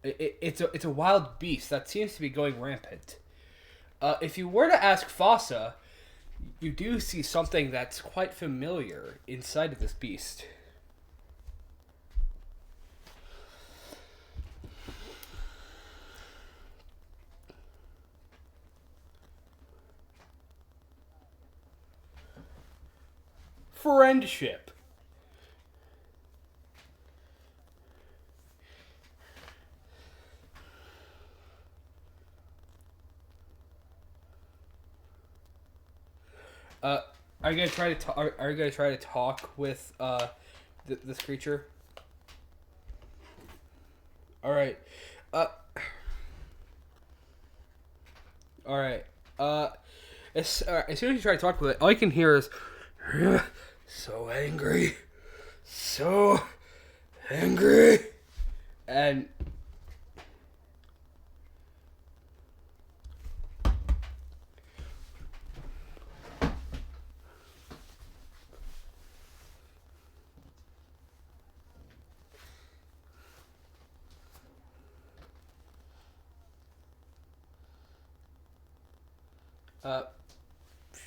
[SPEAKER 1] It's a wild beast that seems to be going rampant. If you were to ask Fossa, you do see something that's quite familiar inside of this beast. Friendship. Are you gonna try to are you gonna try to talk with this creature? All right. All right. As soon as you try to talk with it, all you can hear is so angry, so angry, and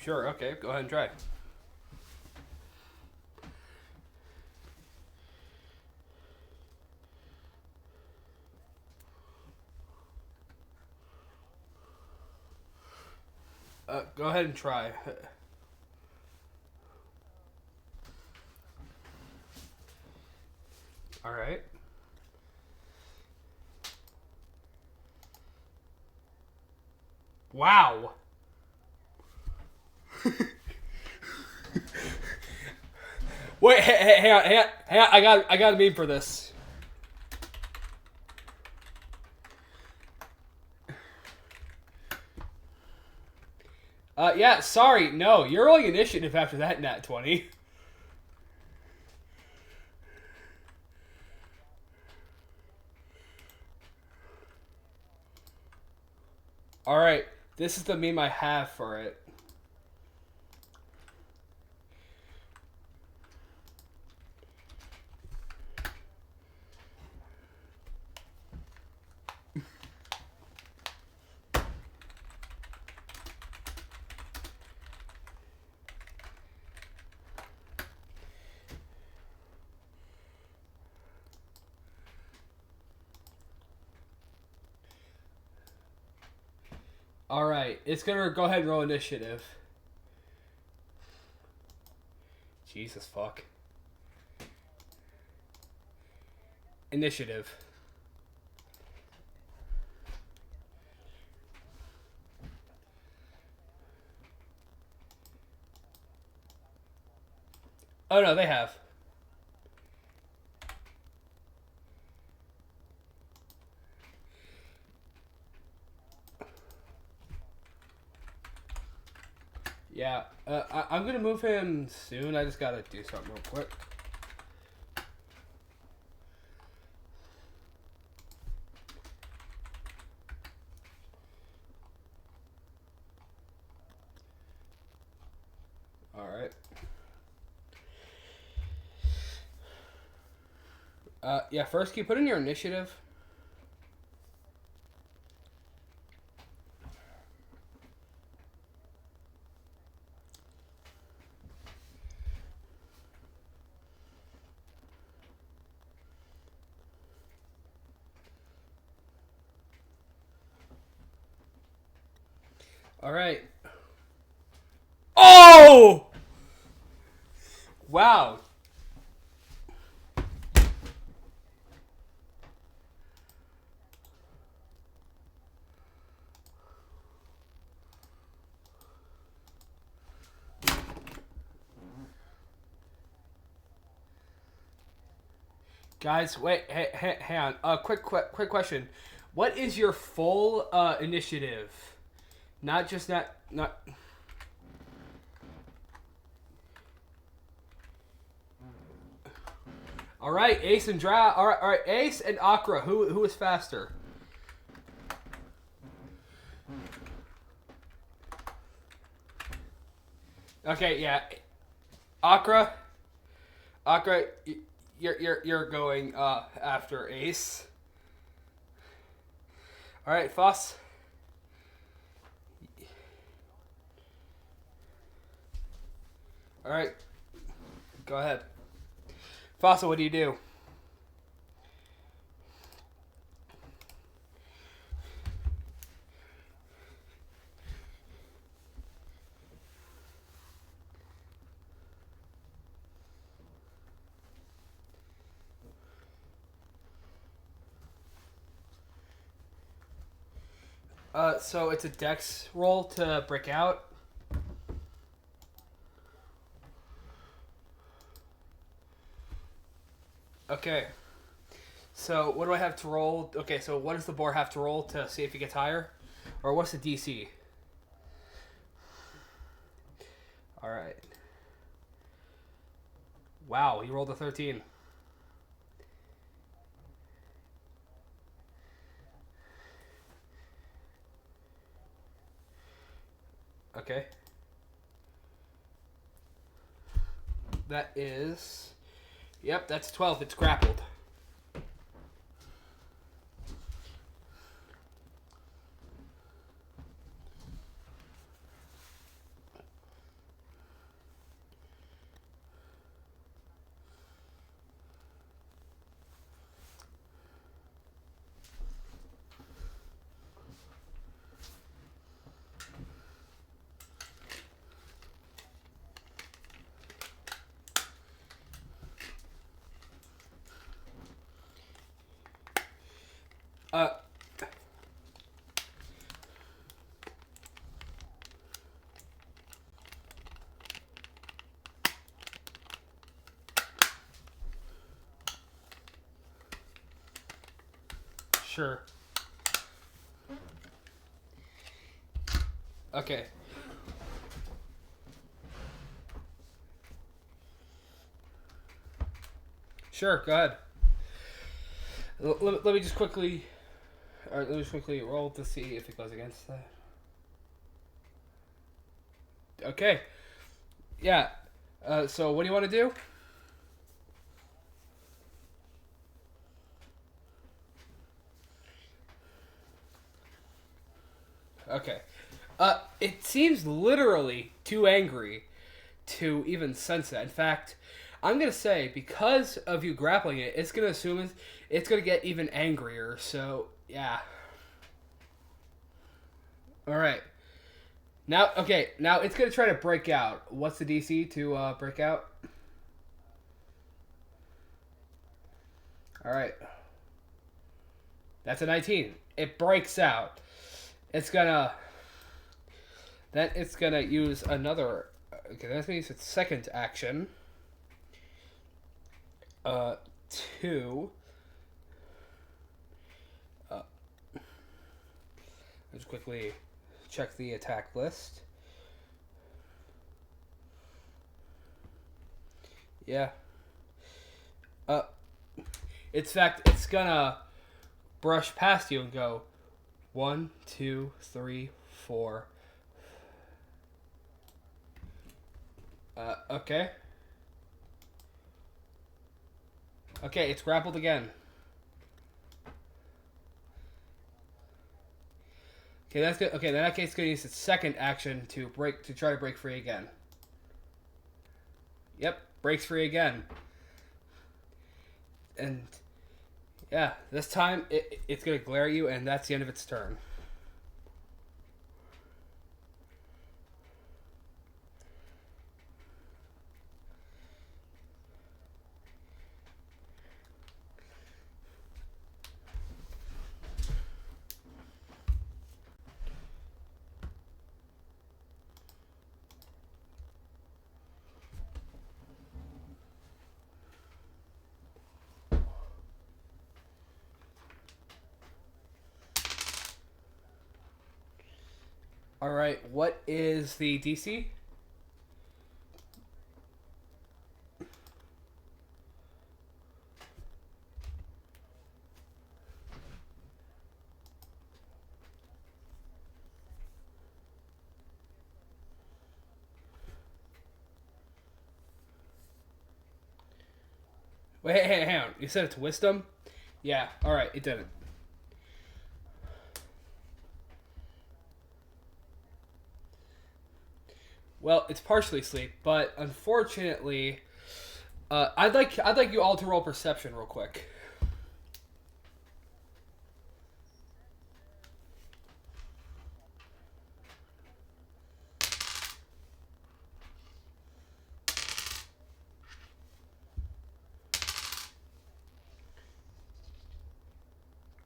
[SPEAKER 1] sure, okay, go ahead and try. Go ahead and try. All right. Wow. Wait, hang on. I got a meme for this. Yeah, sorry, no, you're rolling initiative after that nat 20. Alright, this is the meme I have for it. Alright, it's gonna go ahead and roll initiative. Jesus fuck. Initiative. Oh no, they have. Yeah, I'm gonna move him soon. I just gotta do something real quick. Alright. Yeah, first, can you put in your initiative? Alright. Oh! Wow. Guys, wait, hang on. Quick question. What is your full initiative? Not just not. All right, Ace and Drow. All right, Ace and Akra. Who is faster? Okay, yeah. Akra, you're going after Ace. All right, Foss. All right, go ahead. Fossa, what do you do? So it's a dex roll to break out. Okay. So what do I have to roll? Okay, so what does the boar have to roll to see if he gets higher? Or what's the DC? Alright. Wow, he rolled a 13. Okay. That is... Yep, that's 12. It's grappled. Uh... Sure. Okay. Sure, go ahead. Let me just quickly... Alright, let me just quickly roll to see if it goes against that. Okay. Yeah. So what do you want to do? Okay. It seems literally too angry to even sense that. In fact, I'm gonna say because of you grappling it, it's gonna assume it's gonna get even angrier. So yeah. All right. Now, okay. Now it's gonna try to break out. What's the DC to break out? All right. That's a 19. It breaks out. It's gonna. Then it's gonna use another. Okay, that's gonna use its second action. To. Let's quickly check the attack list. Yeah. It's gonna brush past you and go 1, 2, 3, 4. Okay. Okay, it's grappled again. Okay, that's good. Okay, in that case, it's gonna use its second action to try to break free again. Yep, breaks free again. And yeah, this time it's gonna glare at you, and that's the end of its turn. All right, what is the DC? Wait, hang on. You said it's wisdom? Yeah, alright, it didn't. Well, it's partially sleep, but unfortunately, I'd like you all to roll perception real quick.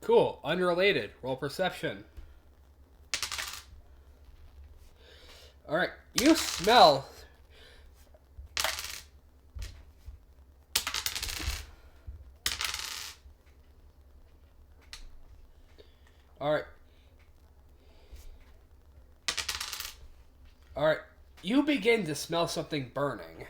[SPEAKER 1] Cool. Unrelated. Roll perception. Alright. You smell. Alright. Alright. You begin to smell something burning.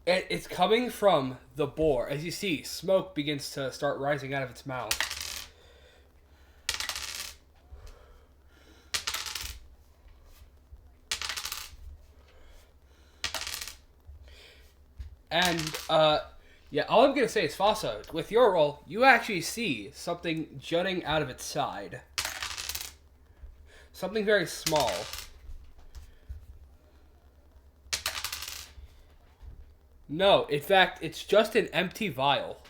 [SPEAKER 1] It's coming from the boar. As you see, smoke begins to start rising out of its mouth. And, yeah, all I'm going to say is, Fasa, with your roll, you actually see something jutting out of its side. Something very small. No, in fact, it's just an empty vial.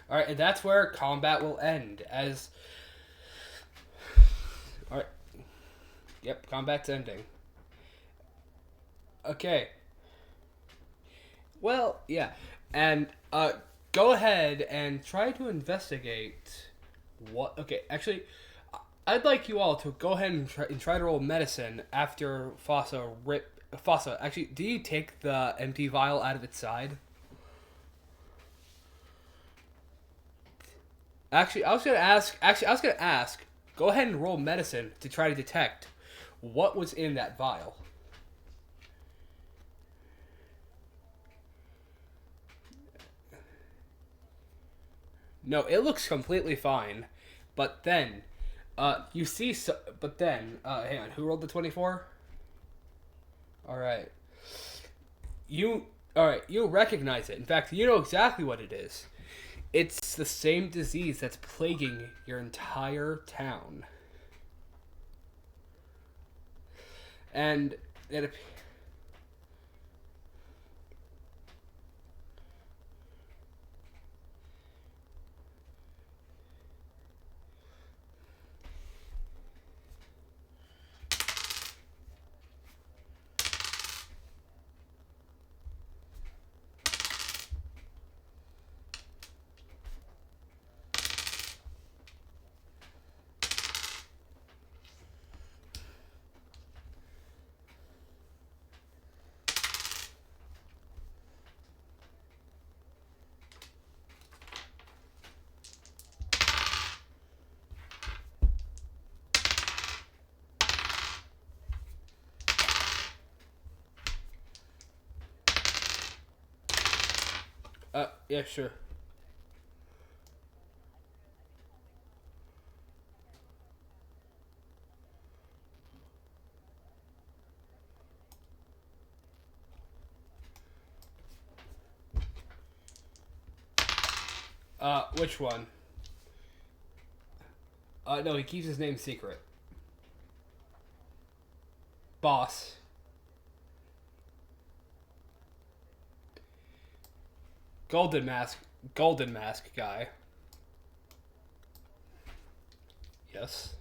[SPEAKER 1] Alright, and that's where combat will end, as... Alright. Yep, combat's ending. Okay. Well, yeah. And, go ahead and try to investigate what... Okay, actually, I'd like you all to go ahead and try to roll medicine after Fasa Fasa, actually, do you take the empty vial out of its side? Actually, I was gonna ask. Go ahead and roll medicine to try to detect what was in that vial. No, it looks completely fine. But then, you see. Hang on. Who rolled the 24? All right. You recognize it. In fact, you know exactly what it is. It's the same disease that's plaguing your entire town. And it yeah, sure. Which one? No, he keeps his name secret. Boss. Golden Mask guy. Yes.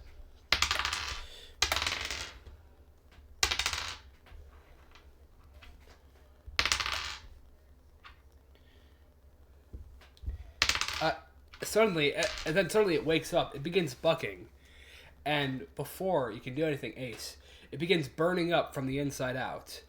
[SPEAKER 1] Suddenly it wakes up. It begins bucking. And before you can do anything, Ace, it begins burning up from the inside out.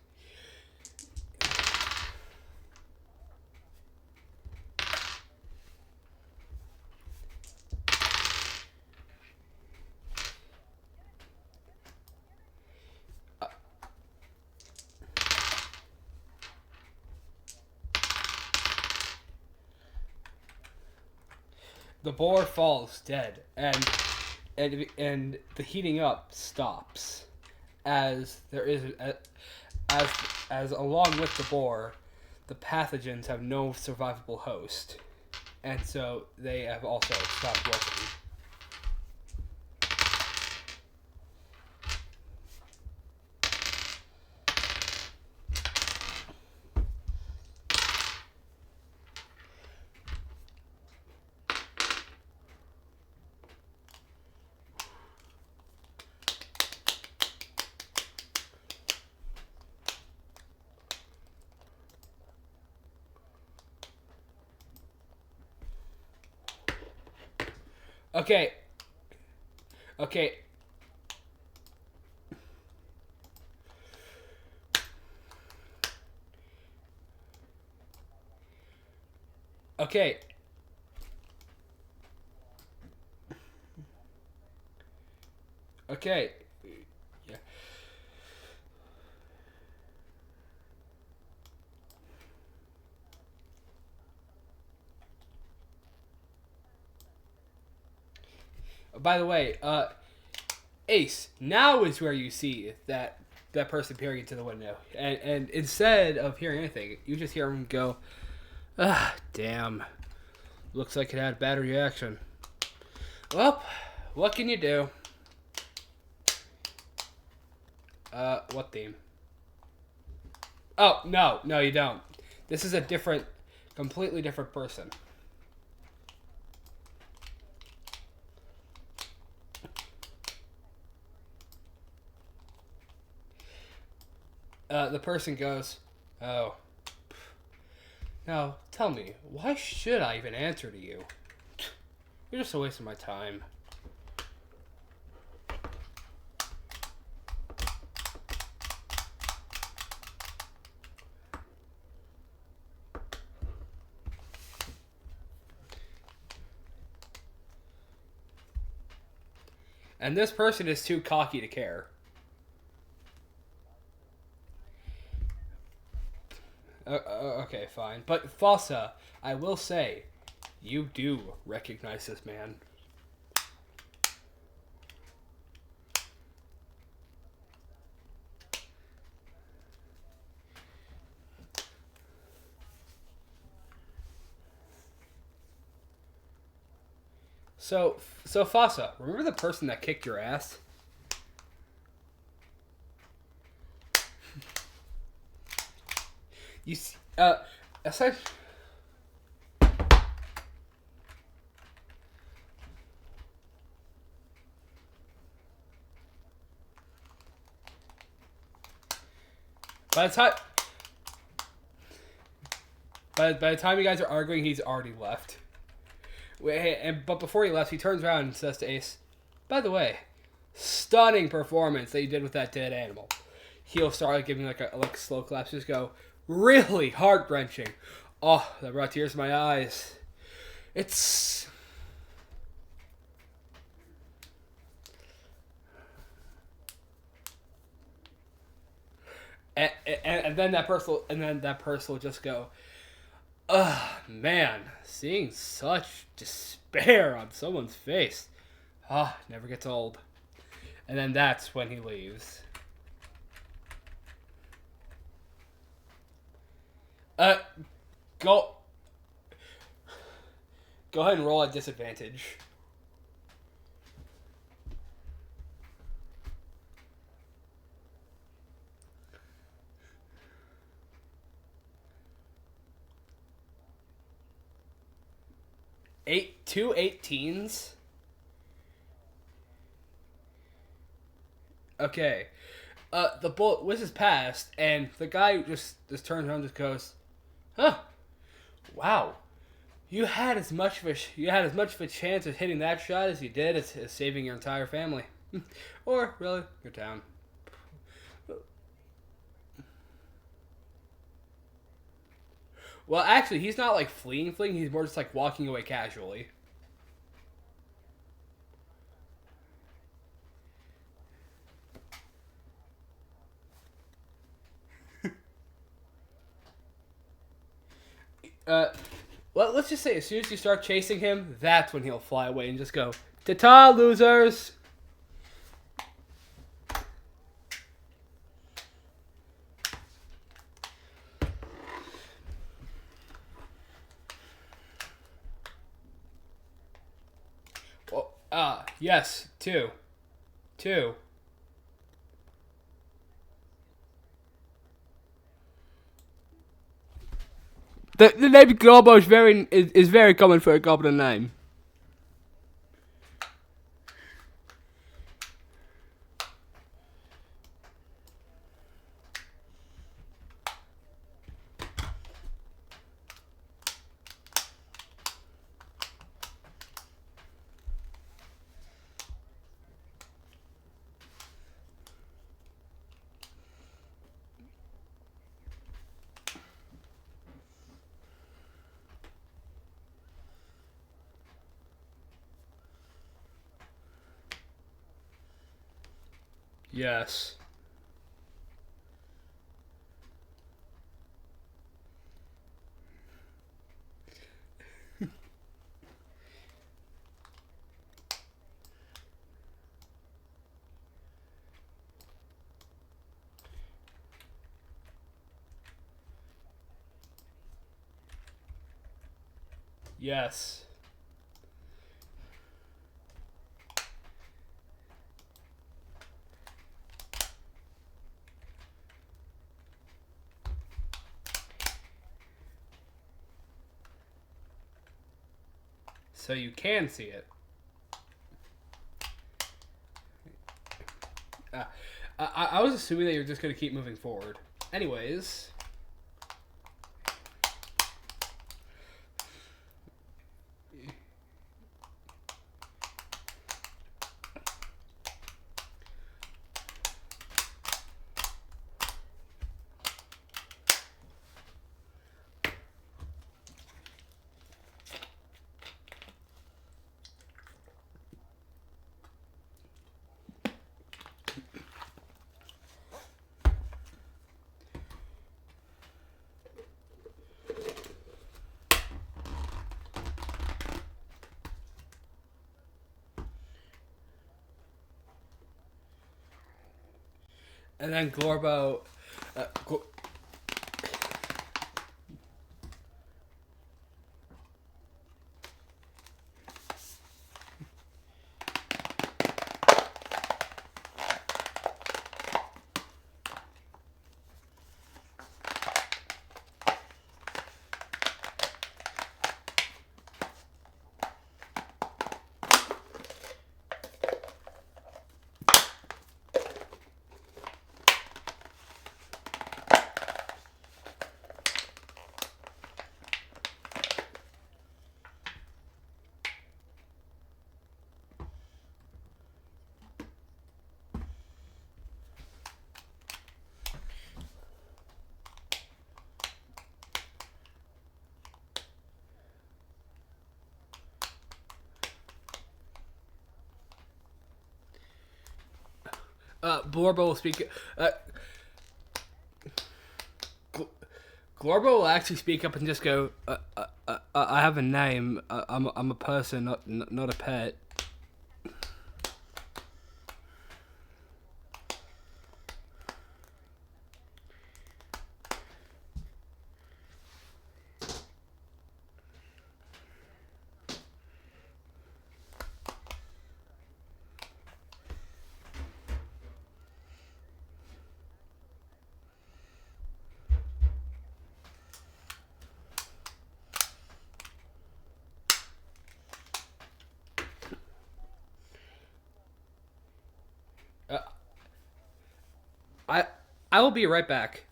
[SPEAKER 1] The boar falls dead, and the heating up stops, as there is as along with the boar, the pathogens have no survivable host, and so they have also stopped working. Okay. Okay. Okay. Okay. Yeah. By the way, Ace, now is where you see that person peering into the window, and instead of hearing anything, you just hear him go, "Ah, damn. Looks like it had a bad reaction. Well, what can you do?" What theme? Oh, no, you don't. This is a completely different person. The person goes, "Oh. Now, tell me, why should I even answer to you? You're just a waste of my time." And this person is too cocky to care. Okay, fine. But Fossa, I will say, you do recognize this man. So Fasa, remember the person that kicked your ass? You see, aside. By the time, by the time you guys are arguing, he's already left. But before he left, he turns around and says to Ace, "By the way, stunning performance that you did with that dead animal." He'll start like giving like slow claps. Just go, really heart wrenching. Oh, that brought tears to my eyes. It's. And then that person will just go, ugh, man, seeing such despair on someone's face, never gets old. And then that's when he leaves. Go ahead and roll at disadvantage. Two 18s. Okay. The bullet whizzes past, and the guy just turns around and just goes, "Huh? Wow. You had as much of a chance of hitting that shot as you did as saving your entire family, or really your town." Well, actually, he's not like fleeing. He's more just like walking away casually. Well, let's just say as soon as you start chasing him, that's when he'll fly away and just go, "Ta-ta, losers!" Well, yes, two. The name Globo is very common for a goblin name. Yes. Yes. So you can see it. I was assuming that you're just going to keep moving forward. Anyways. And then Glorbo... Glorbo will speak. Glorbo will actually speak up and just go, I have a name. I'm a person, not a pet. Uh, I I will be right back.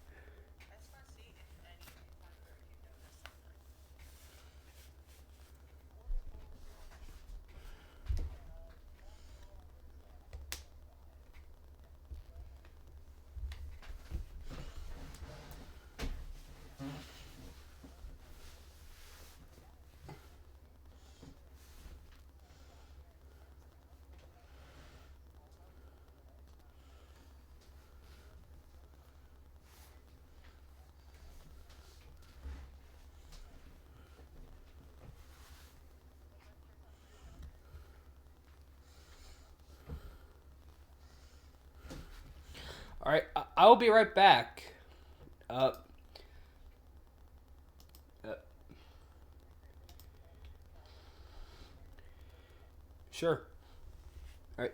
[SPEAKER 1] All right, I will be right back. Uh, uh, sure. All right.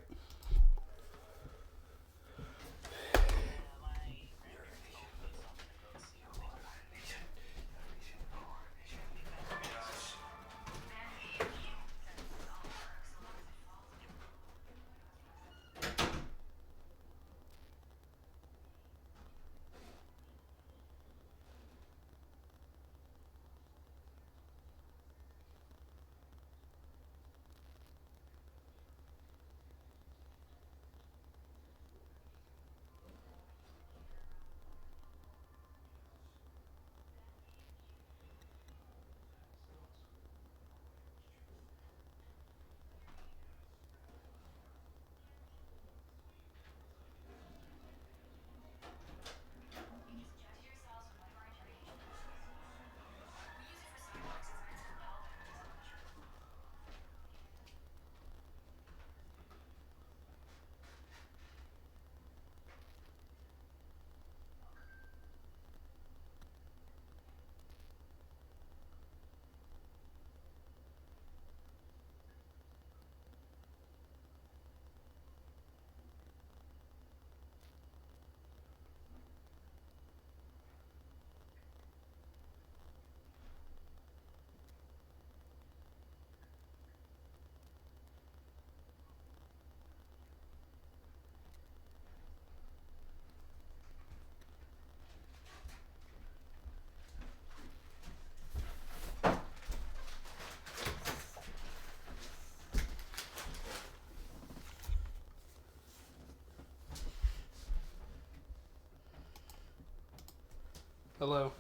[SPEAKER 1] Hello.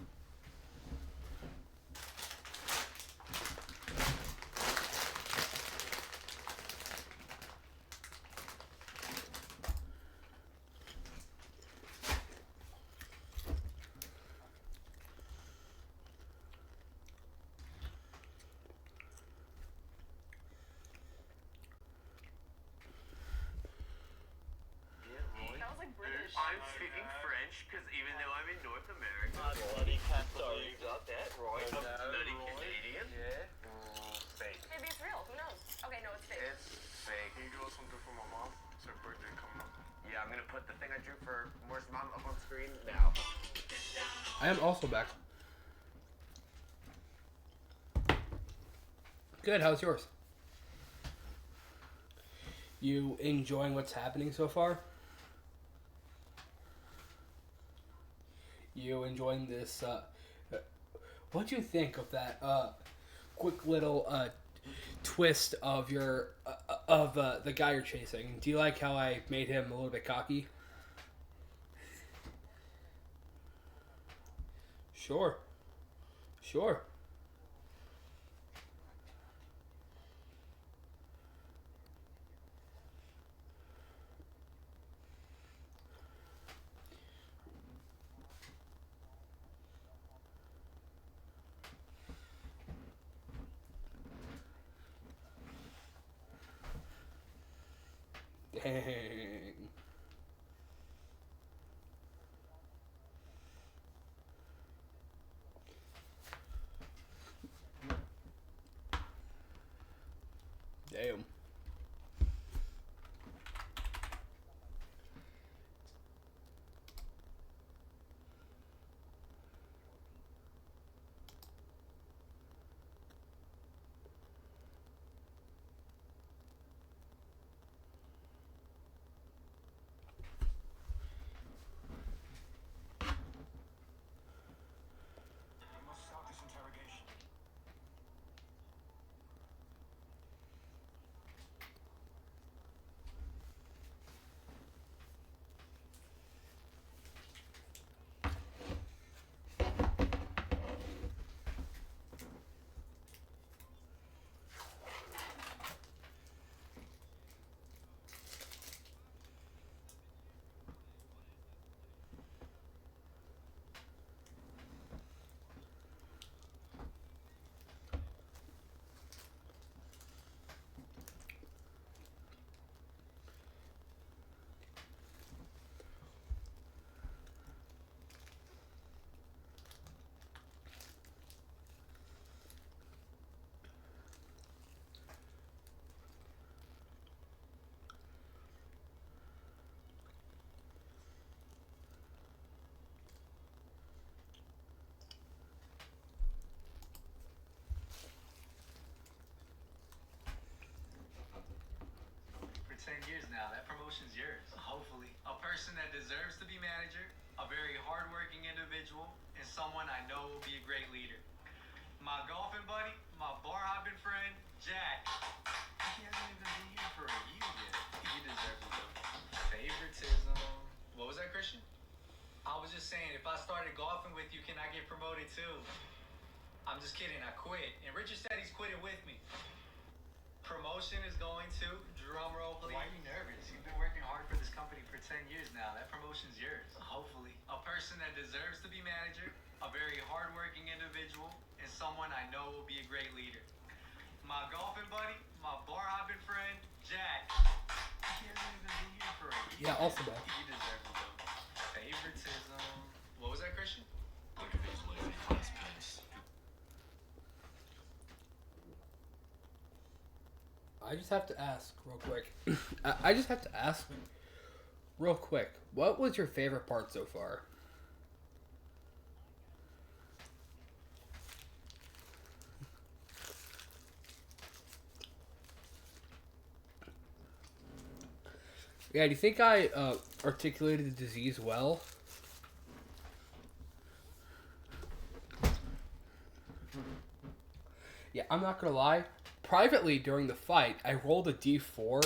[SPEAKER 7] I'm speaking French because even though I'm in North America, bloody Sorry, got that, Roy. I'm bloody Canadian. Yeah. Fake.
[SPEAKER 8] Maybe it's real. Who knows? Okay, no, it's fake.
[SPEAKER 7] It's fake. Can you draw something for my mom? It's her birthday coming up. Yeah, I'm gonna put the thing I drew for Moore's mom up on screen now.
[SPEAKER 1] I am also back. Good. How's yours? You enjoying what's happening so far? You enjoying this? What do you think of that quick little twist of your of the guy you're chasing? Do you like how I made him a little bit cocky? Sure. Sure. Dang. Damn.
[SPEAKER 2] We must stop this interrogation.
[SPEAKER 9] For 10 years now, that promotion's yours. Hopefully. A person that deserves to be manager, a very hardworking individual, and someone I know will be a great leader. My golfing buddy, my bar hopping friend, Jack. He hasn't even been here for a year yet. He deserves it though. Favoritism. What was that, Christian? I was just saying, if I started golfing with you, can I get promoted too? I'm just kidding, I quit. And Richard said he's quitting with me. Promotion is going to, drum roll please. Why are you nervous? You've been working hard for this company for 10 years now. That promotion's yours. Hopefully. A person that deserves to be manager, a very hardworking individual, and someone I know will be a great leader. My golfing buddy, my bar hopping friend, Jack. He hasn't even been here for a year.
[SPEAKER 1] Yeah, also bad.
[SPEAKER 9] He deserves it though. Favoritism. What was that, Christian?
[SPEAKER 2] Look at these lazy class pins.
[SPEAKER 1] I just have to ask real quick. I just have to ask real quick. What was your favorite part so far? Yeah, do you think I articulated the disease well? Yeah, I'm not gonna lie. Privately, during the fight, I rolled a d4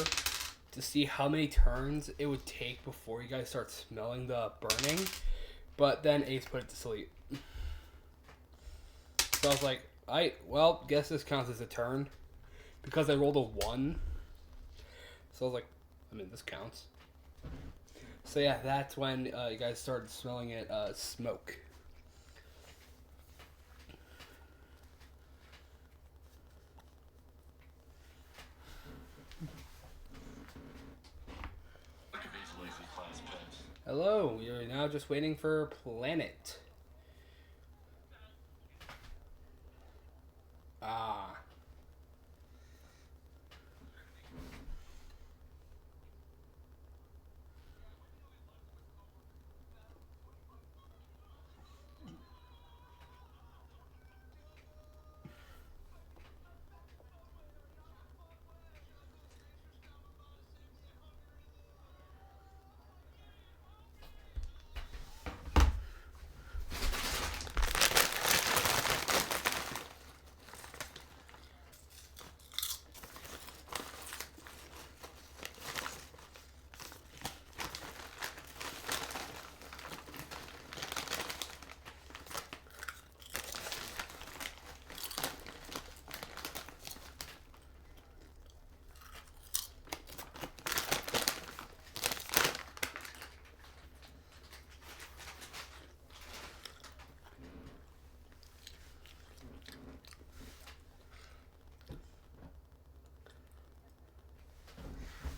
[SPEAKER 1] to see how many turns it would take before you guys start smelling the burning. But then Ace put it to sleep. So I was like, well, guess this counts as a turn. Because I rolled a 1. So I was like, this counts. So yeah, that's when you guys started smelling it, smoke.
[SPEAKER 2] Look at these lazy class pins.
[SPEAKER 1] Hello, you're now just waiting for Planet. Ah.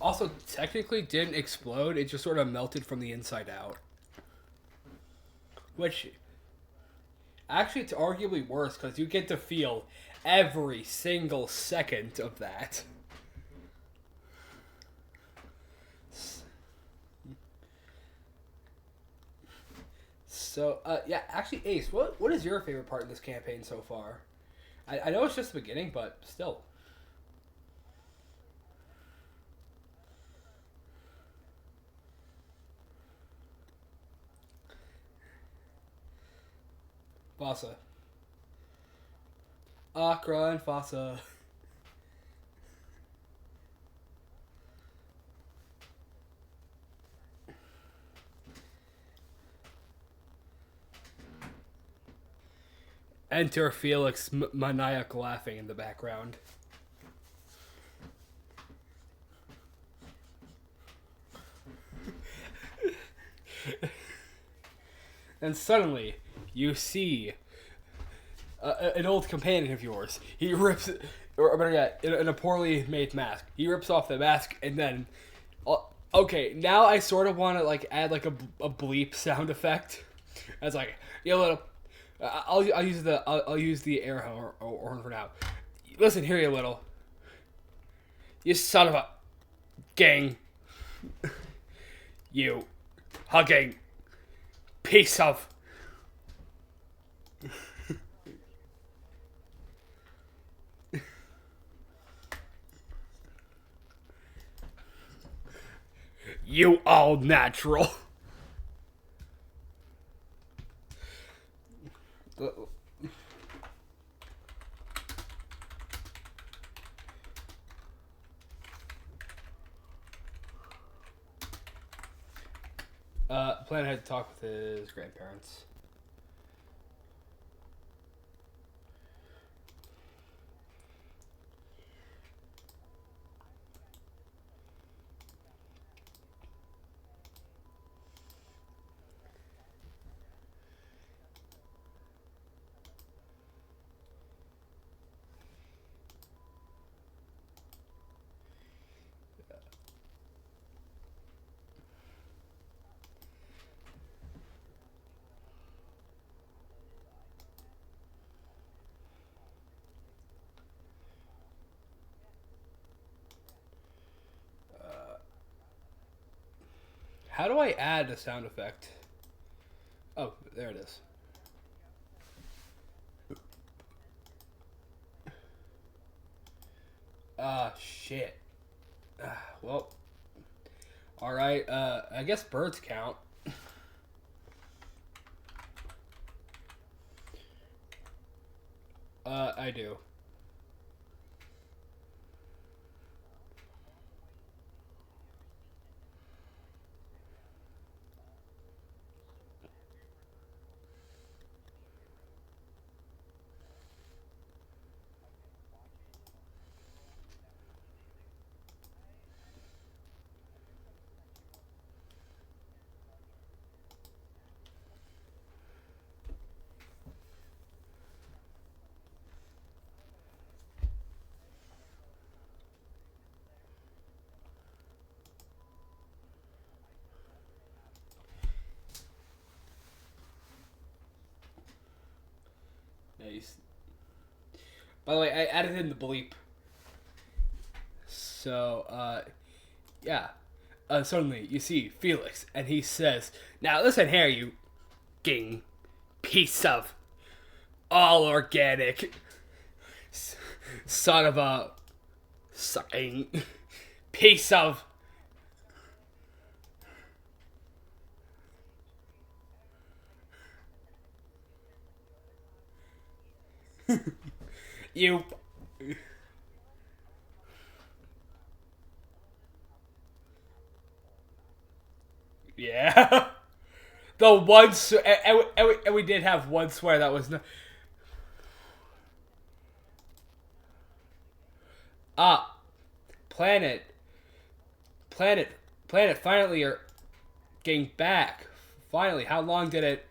[SPEAKER 1] also technically didn't explode. It just sort of melted from the inside out. Which, actually, it's arguably worse because you get to feel every single second of that. So, yeah, actually, Ace, what is your favorite part in this campaign so far? I know it's just the beginning, but still. Vasa. Akra and Vasa. Enter Felix maniac laughing in the background. And suddenly, you see an old companion of yours. He rips, or better yet, in a poorly made mask. He rips off the mask, and then, okay, now I sort of want to like add like a bleep sound effect. It's like, yo, little. I'll use the air horn for now. Listen here, you little. You son of a gang. You hugging piece of. You all natural. Planet had to talk with his grandparents. How do I add a sound effect? Oh, there it is. Shit. Well, alright, I guess birds count. I do. Nice. By the way, I added in the bleep. So, yeah. Suddenly, you see Felix, and he says, "Now listen here, you ging piece of all organic son of a sucking piece of." You. Yeah. The one, and we did have one swear that was no. Planet. Finally, are getting back. Finally, how long did it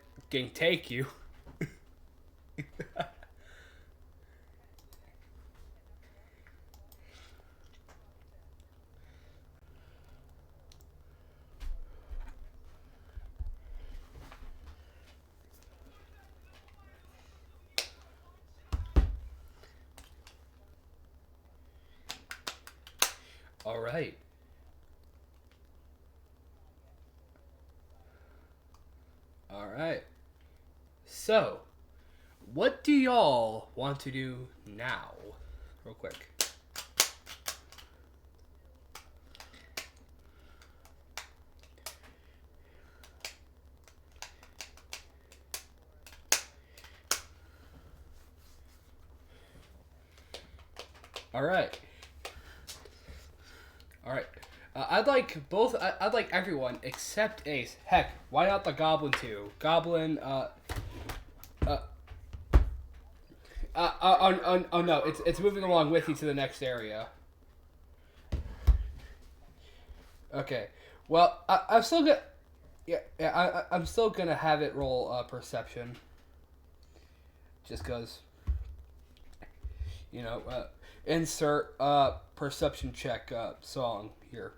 [SPEAKER 1] take you? All right. All right. So, what do y'all want to do now? Real quick. All right. All right. I'd like both. I'd like everyone except Ace. Heck, why not the Goblin too? Goblin. Oh no, it's moving along with you to the next area. Okay. Well, I'm still gonna. I'm still gonna have it roll perception. Just cause. You know, insert perception check song here.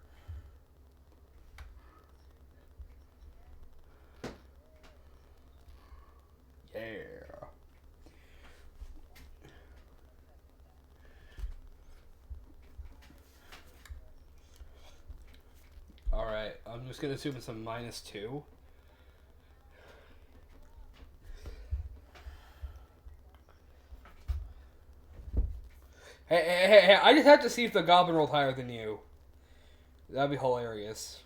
[SPEAKER 1] Yeah. Alright, I'm just gonna assume it's a -2. Hey, I just have to see if the goblin rolled higher than you. That'd be hilarious.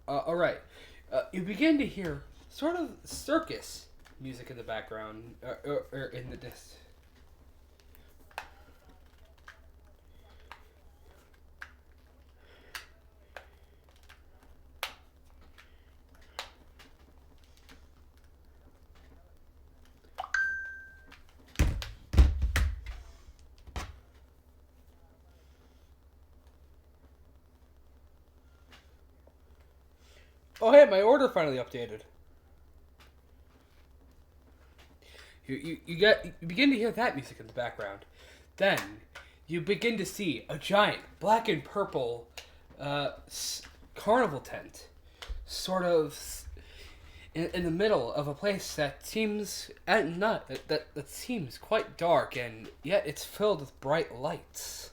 [SPEAKER 1] Alright. You begin to hear sort of circus music in the background, or in the distance. Oh hey, my order finally updated. You begin to hear that music in the background. Then you begin to see a giant black and purple carnival tent, sort of in the middle of a place that seems that seems quite dark, and yet it's filled with bright lights.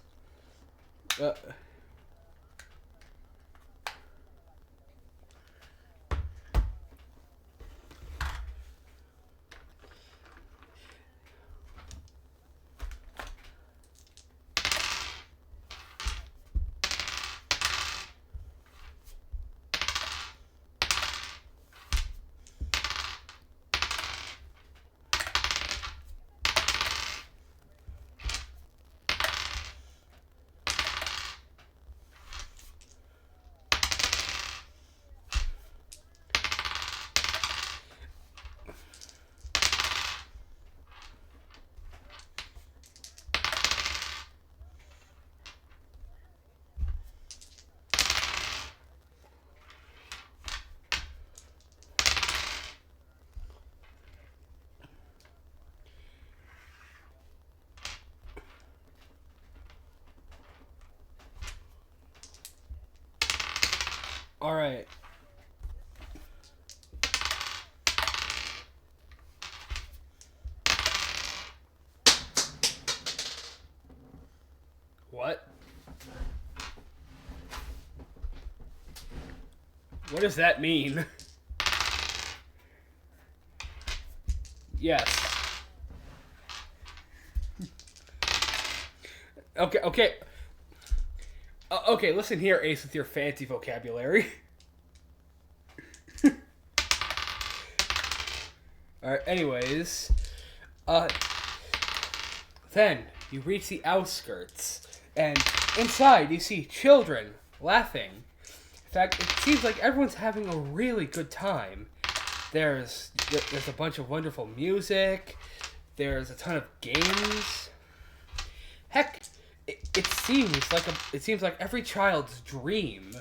[SPEAKER 1] All right. What? What does that mean? Yes. Okay. Okay, listen here, Ace, with your fancy vocabulary. Alright, anyways. Then you reach the outskirts, and inside you see children laughing. In fact, it seems like everyone's having a really good time. There's a bunch of wonderful music. There's a ton of games. Heck, it seems like every child's dream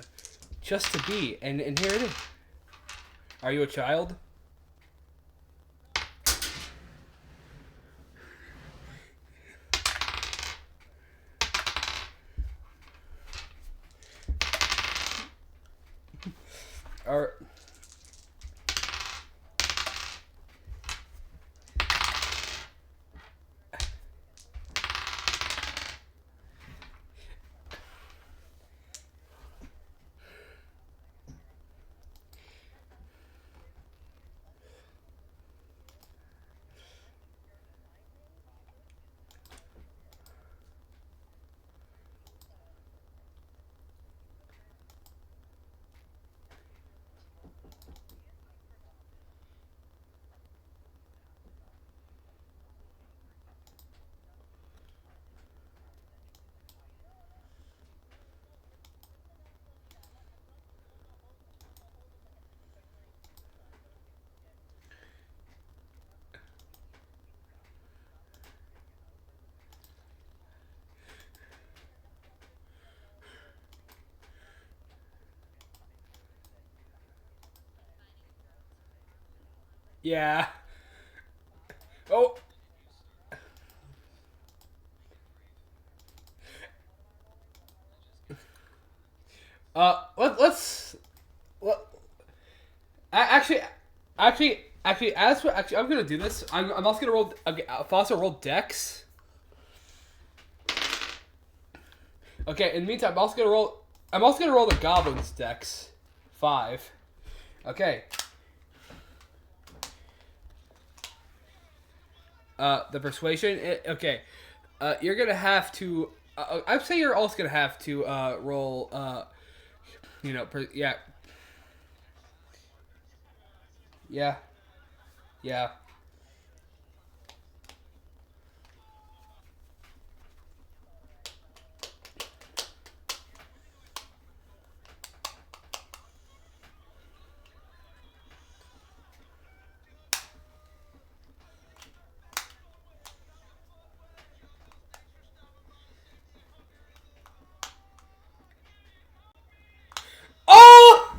[SPEAKER 1] just to be, and here it is. Are you a child? Yeah. Oh. Let's. Let, actually, I'm gonna do this. I'm also gonna roll. I'll also roll Dex. Okay. In the meantime, I'm also gonna roll. I'm also gonna roll the Goblin's Dex. 5. Okay. The Persuasion. Okay. You're gonna have to. I'd say you're also gonna have to roll. Yeah. Yeah. Yeah. Oh!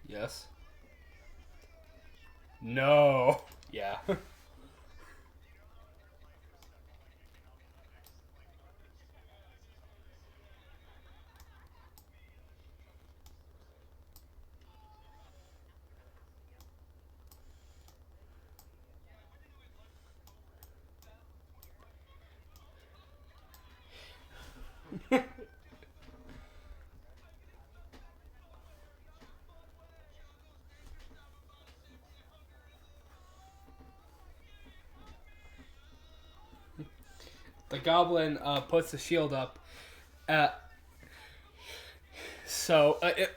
[SPEAKER 1] Yes. No. Yeah. The goblin puts the shield up. So, like,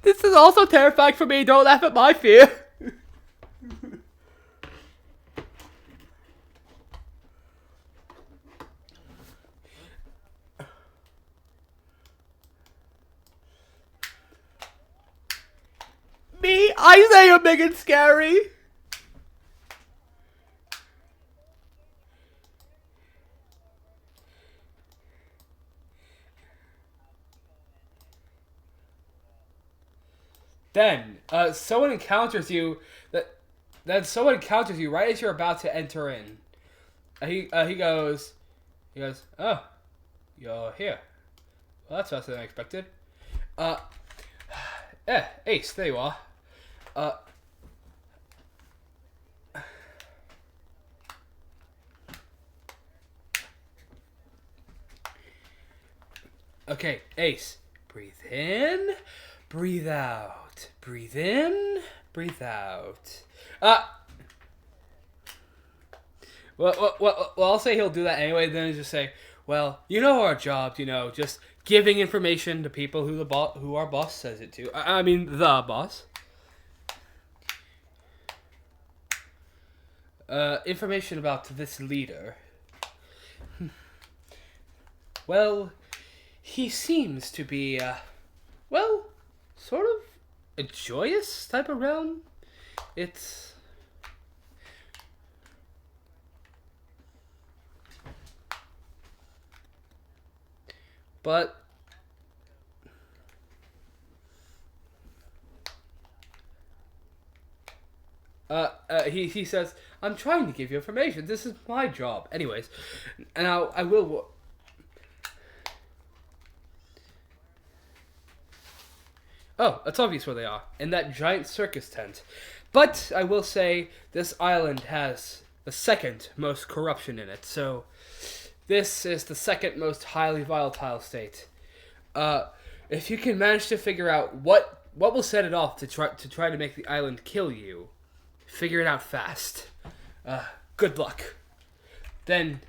[SPEAKER 1] this is also terrifying for me. Don't laugh at my fear. Me? I say you're big and scary. Then, someone encounters you. Then someone encounters you right as you're about to enter in. He goes, oh, you're here. Well, that's faster than I expected. Ace, there you are. Okay, Ace, breathe in, breathe out, breathe in, breathe out. Well, I'll say he'll do that anyway. Then he'll just say, "Well, you know our job, just giving information to people who our boss says it to. I mean, the boss. Information about this leader. Well, he seems to be, sort of a joyous type of realm. It's." But he says, "I'm trying to give you information. This is my job." Anyways, and I will. Oh, it's obvious where they are, in that giant circus tent. But I will say this island has the second most corruption in it, so this is the second most highly volatile state. If you can manage to figure out what will set it off to try to make the island kill you, figure it out fast. Good luck. Then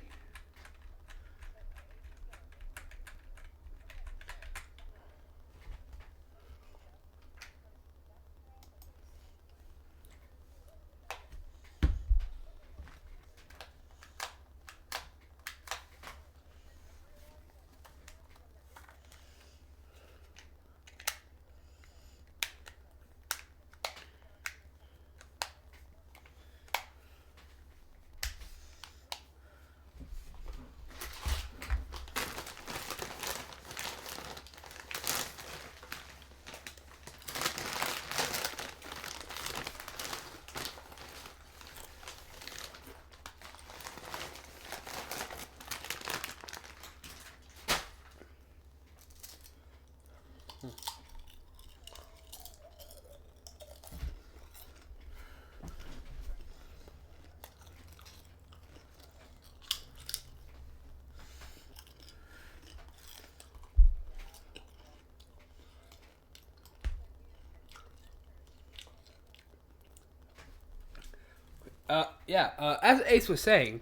[SPEAKER 1] As Ace was saying,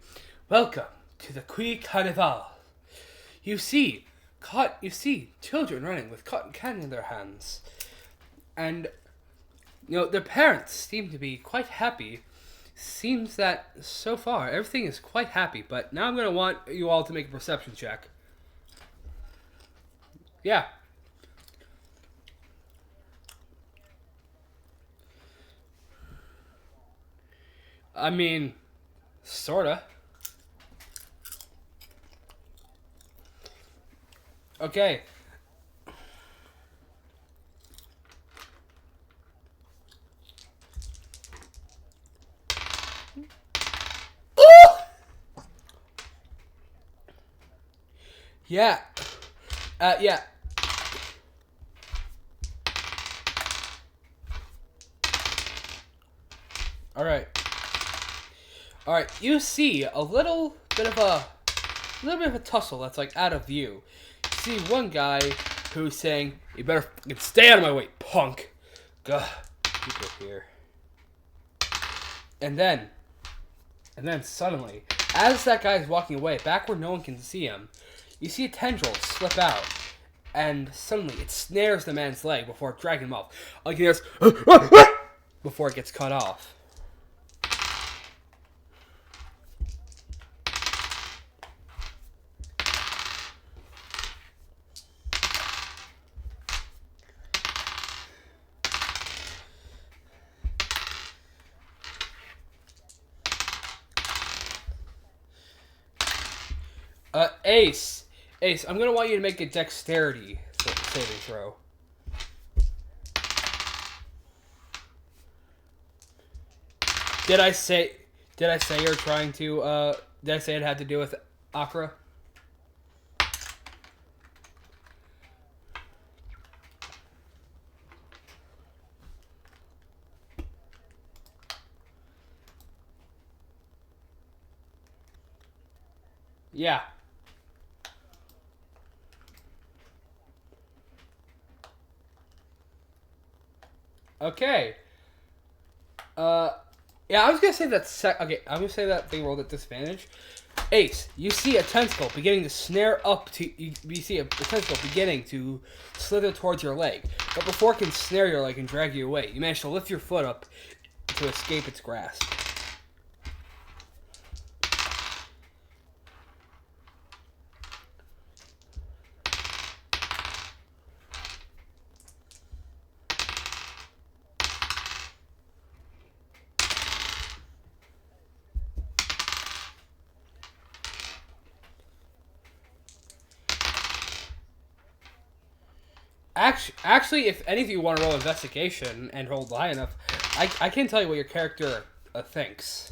[SPEAKER 1] welcome to the Qui Carnival. You see children running with cotton candy in their hands. And, their parents seem to be quite happy. Seems that, so far, everything is quite happy. But now I'm going to want you all to make a perception check. Yeah. I mean, sorta. Okay. Yeah. Yeah. Alright. Alright, you see a little bit of a tussle that's like out of view. You see one guy who's saying, "You better fucking stay out of my way, punk." Gah, keep it here. And then suddenly, as that guy's walking away, back where no one can see him, you see a tendril slip out, and suddenly it snares the man's leg before dragging him off. Like he hears, before it gets cut off. Ace, I'm gonna want you to make a dexterity saving throw. Did I say you're trying to, did I say it had to do with Akra? Yeah. Okay. Yeah, I was gonna say that. Okay, I'm gonna say that they rolled at disadvantage. Ace, you see a tentacle beginning to snare up to. You see a tentacle beginning to slither towards your leg, but before it can snare your leg and drag you away, you manage to lift your foot up to escape its grasp. Actually, if any of you want to roll investigation and roll high enough, I can tell you what your character thinks.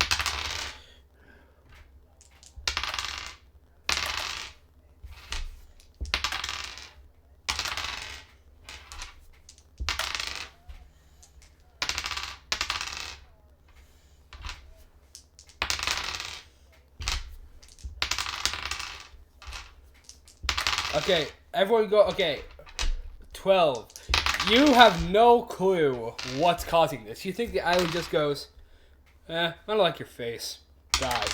[SPEAKER 1] Okay, everyone go. Okay. 12. You have no clue what's causing this. You think the island just goes, I don't like your face. Die.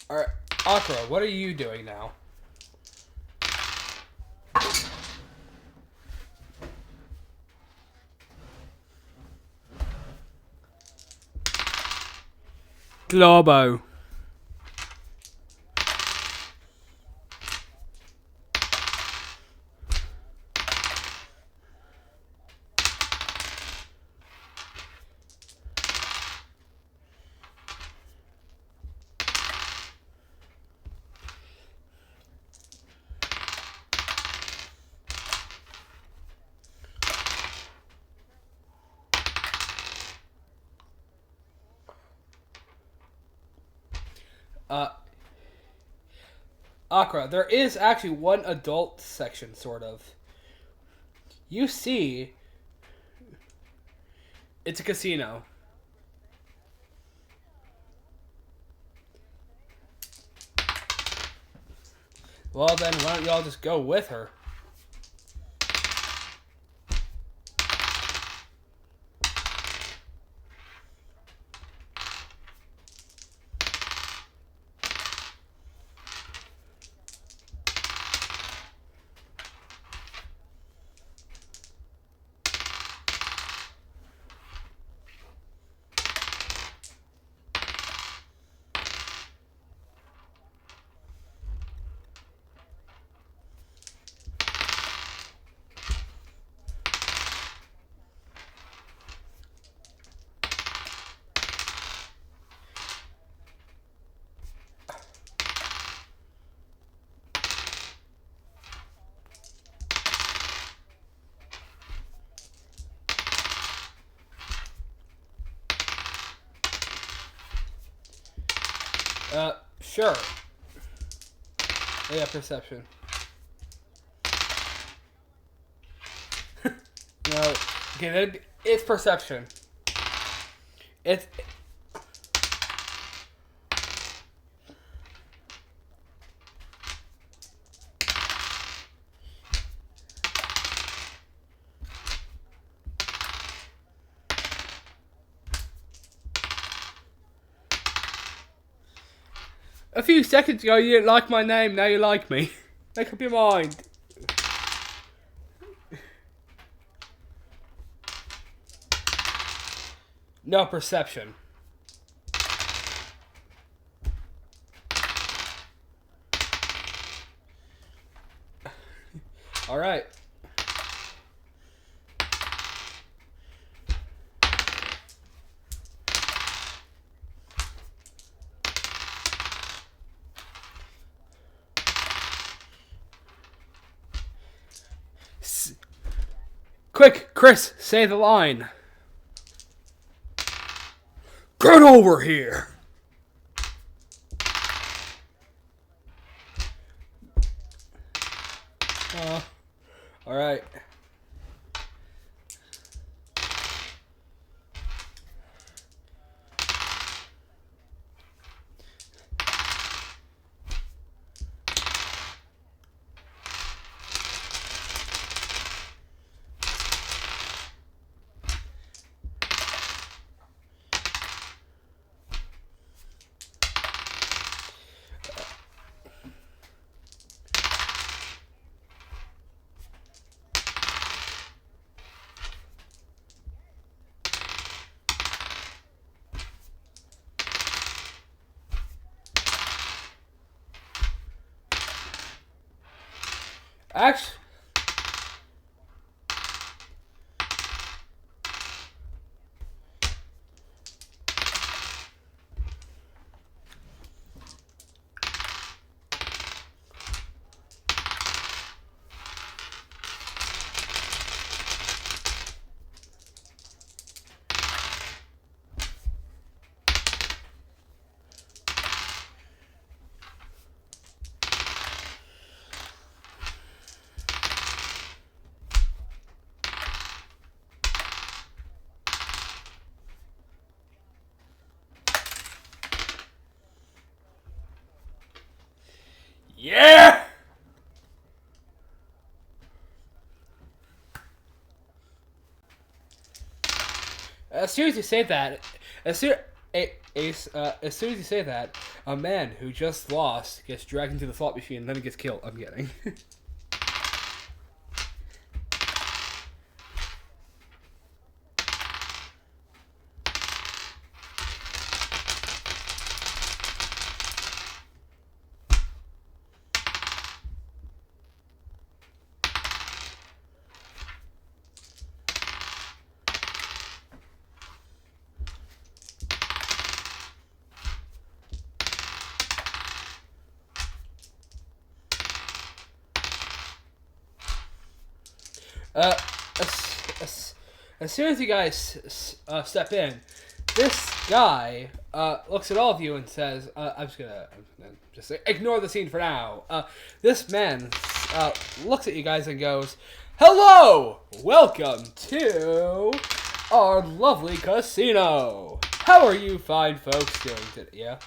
[SPEAKER 1] Alright, Akra, what are you doing now? Globo. Akra, there is actually one adult section, sort of. You see, it's a casino. Well, then why don't y'all just go with her? Sure. Yeah, perception. No, okay, then it's perception. It's... A few seconds ago you didn't like my name, now you like me. Make up your mind. No perception. Alright. Quick, Chris, say the line. Get over here! Alright. Actually, yeah! As soon as you say that, as soon as you say that, a man who just lost gets dragged into the slot machine and then he gets killed. I'm kidding. As soon as you guys step in, this guy looks at all of you and says, I'm gonna just ignore the scene for now. This man looks at you guys and goes, hello! Welcome to our lovely casino! How are you fine folks doing today? Yeah?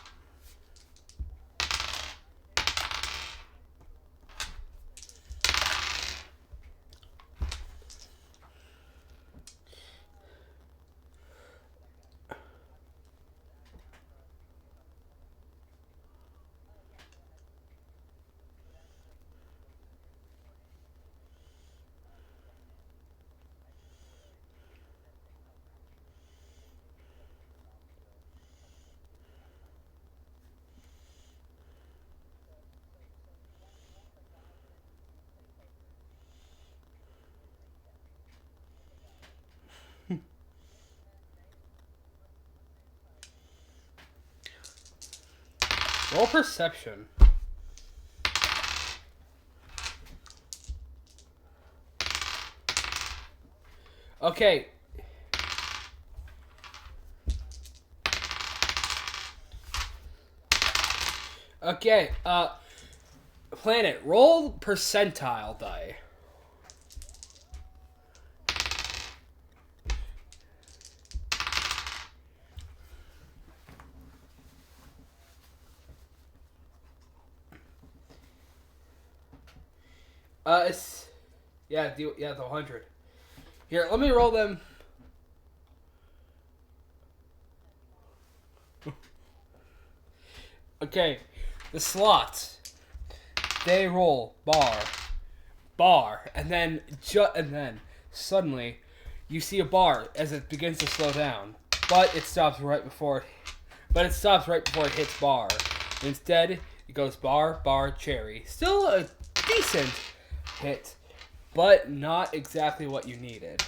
[SPEAKER 1] Roll perception. Okay. Okay, Planet, roll percentile die. It's yeah, the 100. Here, let me roll them. Okay, the slots. They roll bar, and then suddenly you see a bar as it begins to slow down, but it stops right before it hits bar. Instead, it goes bar, cherry. Still a decent hit, but not exactly what you needed.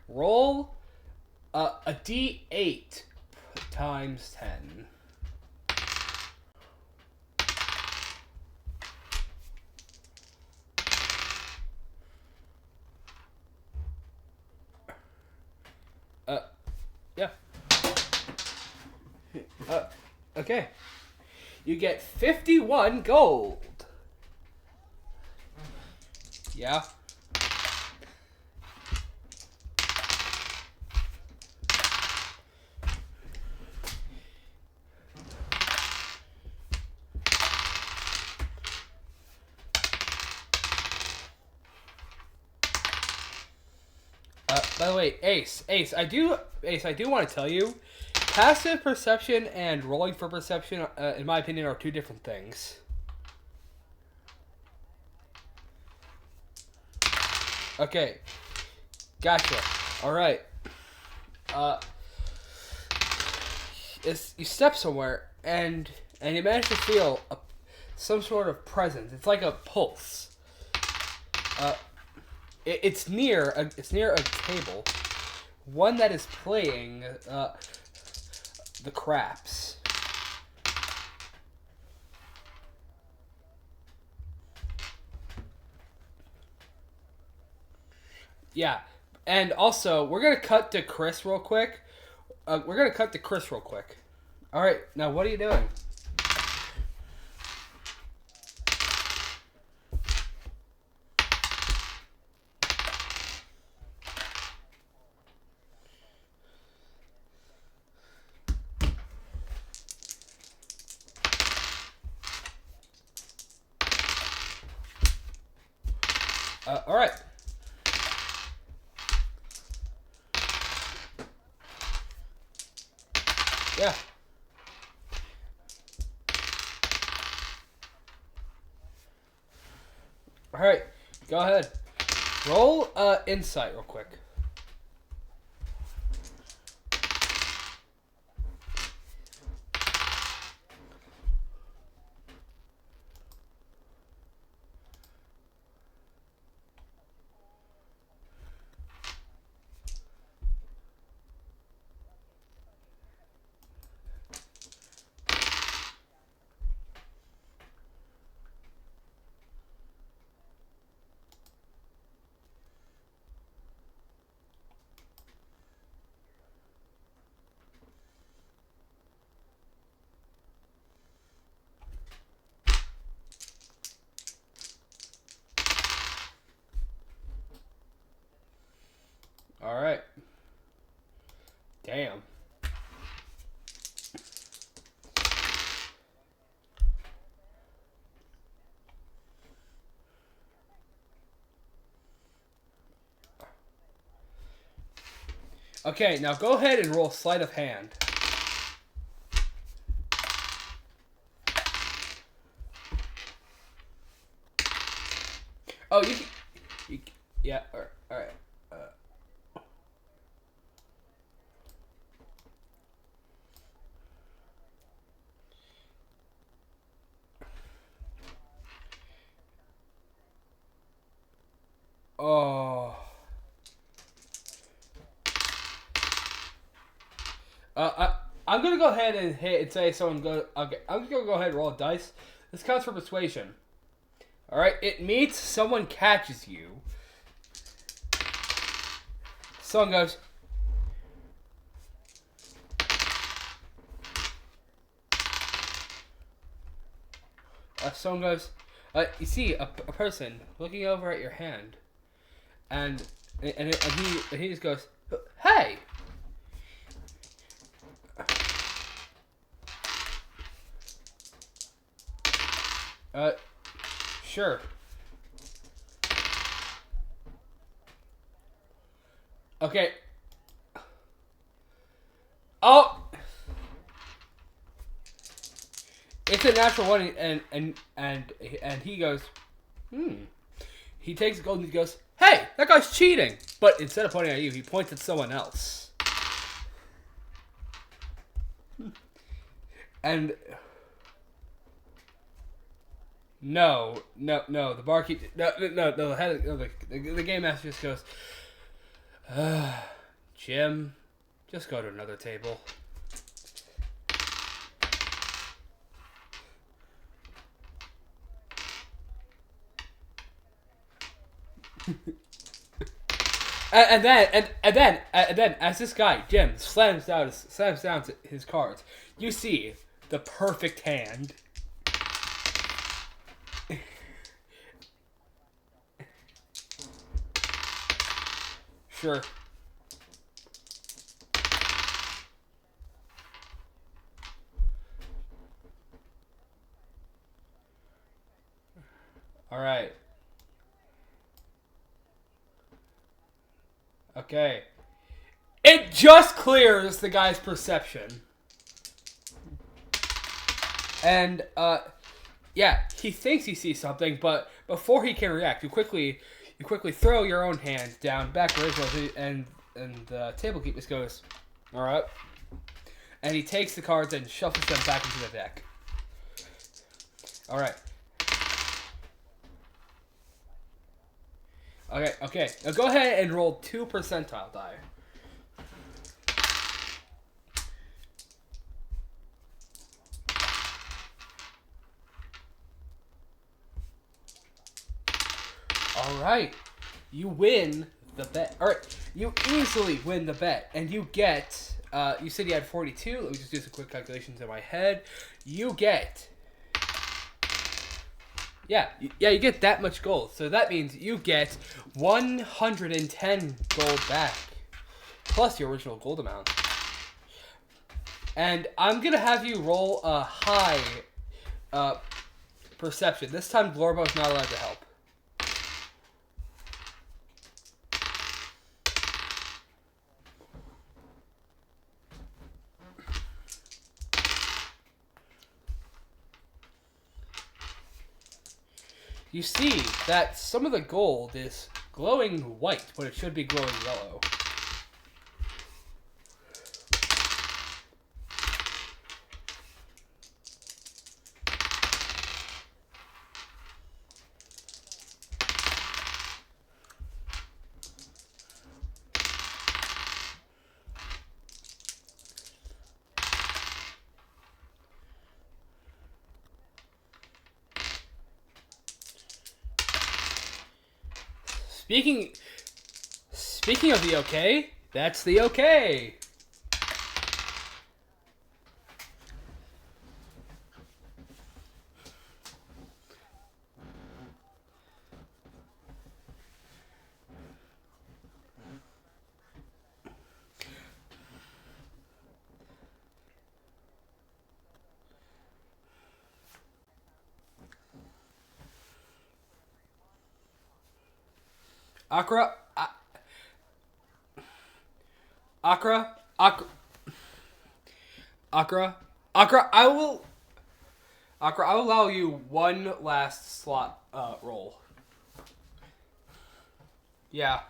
[SPEAKER 1] Roll a d8 times 10. Yeah. Okay. You get 51 gold. Yeah. By the way, Ace, I do want to tell you, passive perception and rolling for perception, in my opinion, are two different things. Okay, gotcha. All right. You step somewhere and you manage to feel some sort of presence. It's like a pulse. It's near a table, one that is playing the craps. Yeah, and also we're gonna cut to Chris real quick. All right, now what are you doing? All right. Yeah. All right. Go ahead. Roll insight real quick. All right. Damn. Okay, now go ahead and roll sleight of hand. Oh, yeah, all right. Oh. I'm gonna go ahead and hit and say someone go. Okay, I'm gonna go ahead and roll a dice. This counts for persuasion. All right, it meets someone catches you. Someone goes. Someone goes. You see a person looking over at your hand, and he just goes, "Hey." Sure. Okay. Oh! It's a natural one, and he goes, He takes gold and he goes, "Hey, that guy's cheating!" But instead of pointing at you, he points at someone else. And no, the barkeep, the head, the game master just goes, Jim, just go to another table. and then, as this guy Jim slams down his cards, you see the perfect hand. Sure. All right. Okay. It just clears the guy's perception. And, yeah, he thinks he sees something, but before he can react, you quickly throw your own hand down back where it was, and the table keeper just goes, all right. And he takes the cards and shuffles them back into the deck. All right. Okay. Now go ahead and roll 2 percentile die. Alright, you win the bet. Alright, you easily win the bet. And you get, you said you had 42. Let me just do some quick calculations in my head. You get, you get that much gold. So that means you get 110 gold back. Plus your original gold amount. And I'm going to have you roll a high perception. This time Glorbo's not allowed to help. You see that some of the gold is glowing white, but it should be glowing yellow. Speaking of the okay, that's the okay. Akra, I will allow you one last slot roll. Yeah.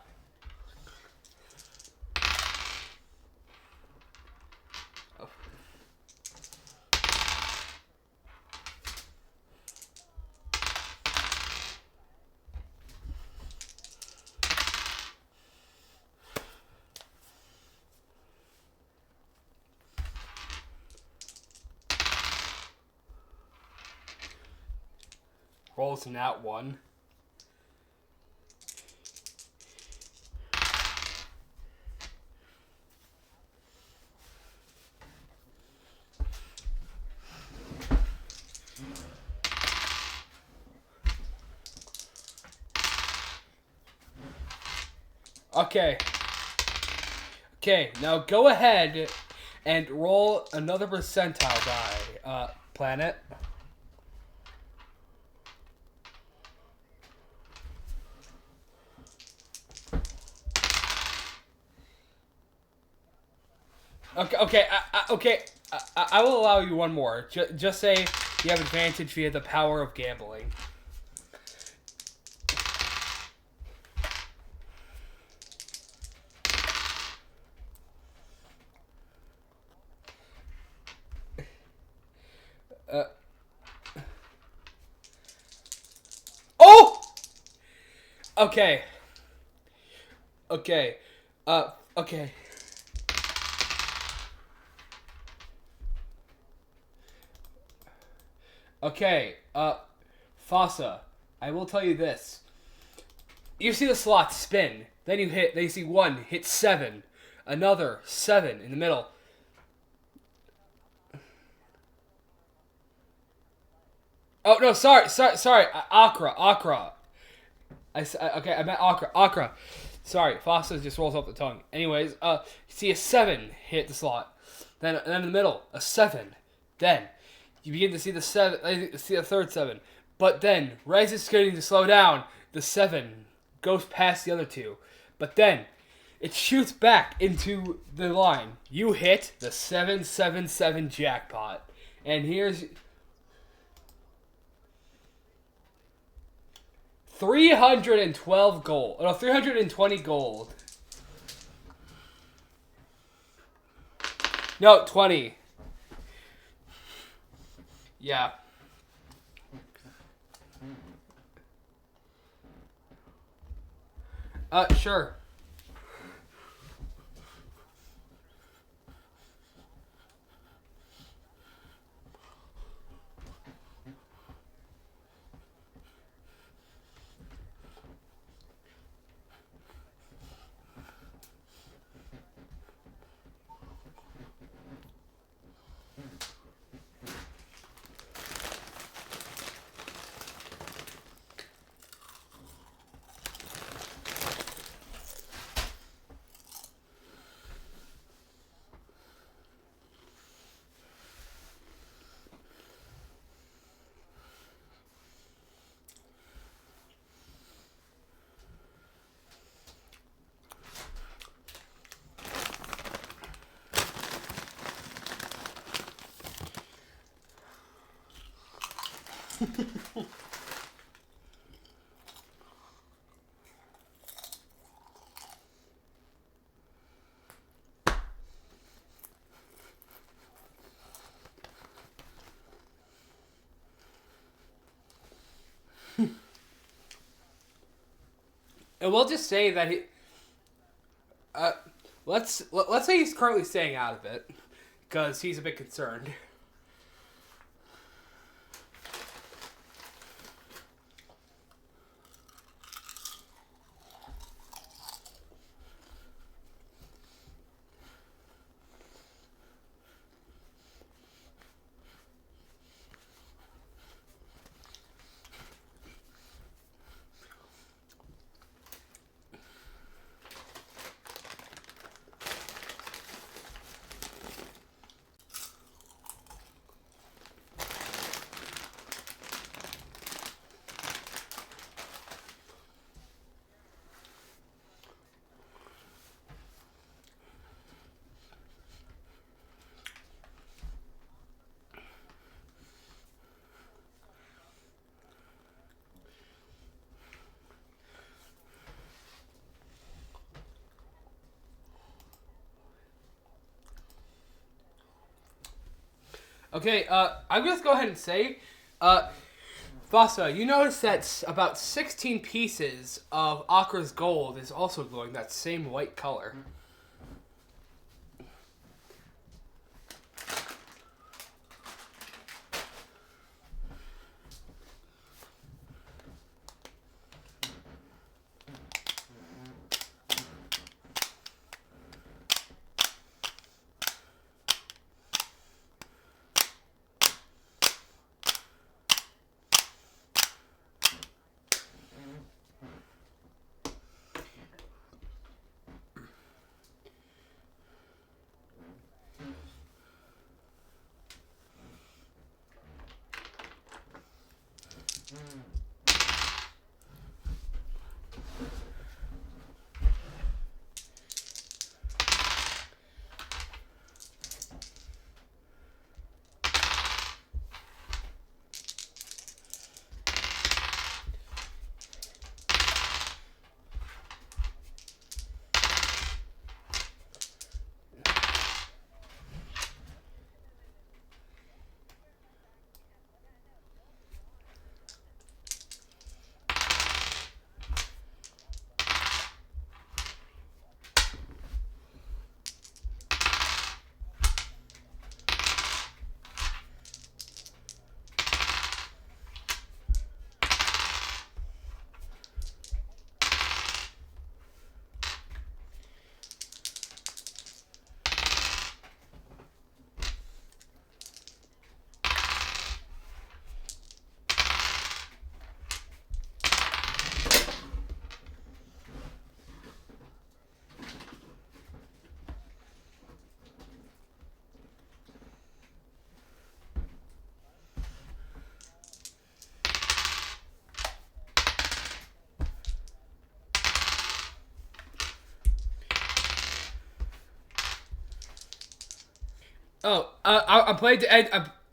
[SPEAKER 1] rolls in that one. Okay. Okay, now go ahead and roll another percentile die, Planet. Okay, I will allow you one more. Just say you have advantage via the power of gambling. Oh! Okay. Okay. Okay. Okay, Fossa, I will tell you this. You see the slot spin, then you see one hit 7, another 7 in the middle. Oh, no, sorry, Akra. Okay, I meant Akra. Sorry, Fossa just rolls off the tongue. Anyways, you see a 7 hit the slot, then in the middle, a 7, then you begin to see the 7, see the third 7. But then, Rez is starting to slow down. The 7 goes past the other 2. But then, it shoots back into the line. You hit the 777 jackpot. And here's 312 gold. No, 320 gold. No, 20. Yeah. Sure. And we'll just say that he. Let's say he's currently staying out of it, because he's a bit concerned. Okay, I'm going to go ahead and say, Vasa, you notice that about 16 pieces of Akra's gold is also glowing that same white color. Oh, I'm planning to end.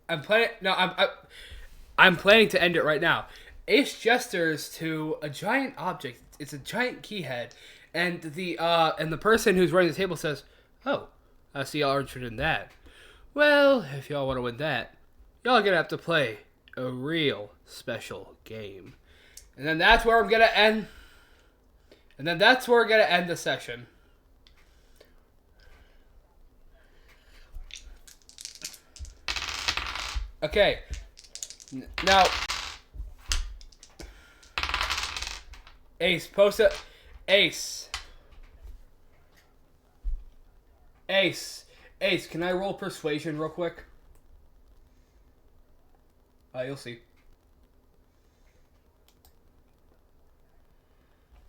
[SPEAKER 1] I'm planning. No, I'm planning to end it right now. Ace gestures to a giant object. It's a giant key head, and the person who's running the table says, "Oh, I see y'all are interested in that. Well, if y'all want to win that, y'all are gonna have to play a real special game." And then that's where I'm gonna end. And then that's where we're gonna end the session. Okay. Now, Ace, post it. Ace. Ace, can I roll persuasion real quick? You'll see.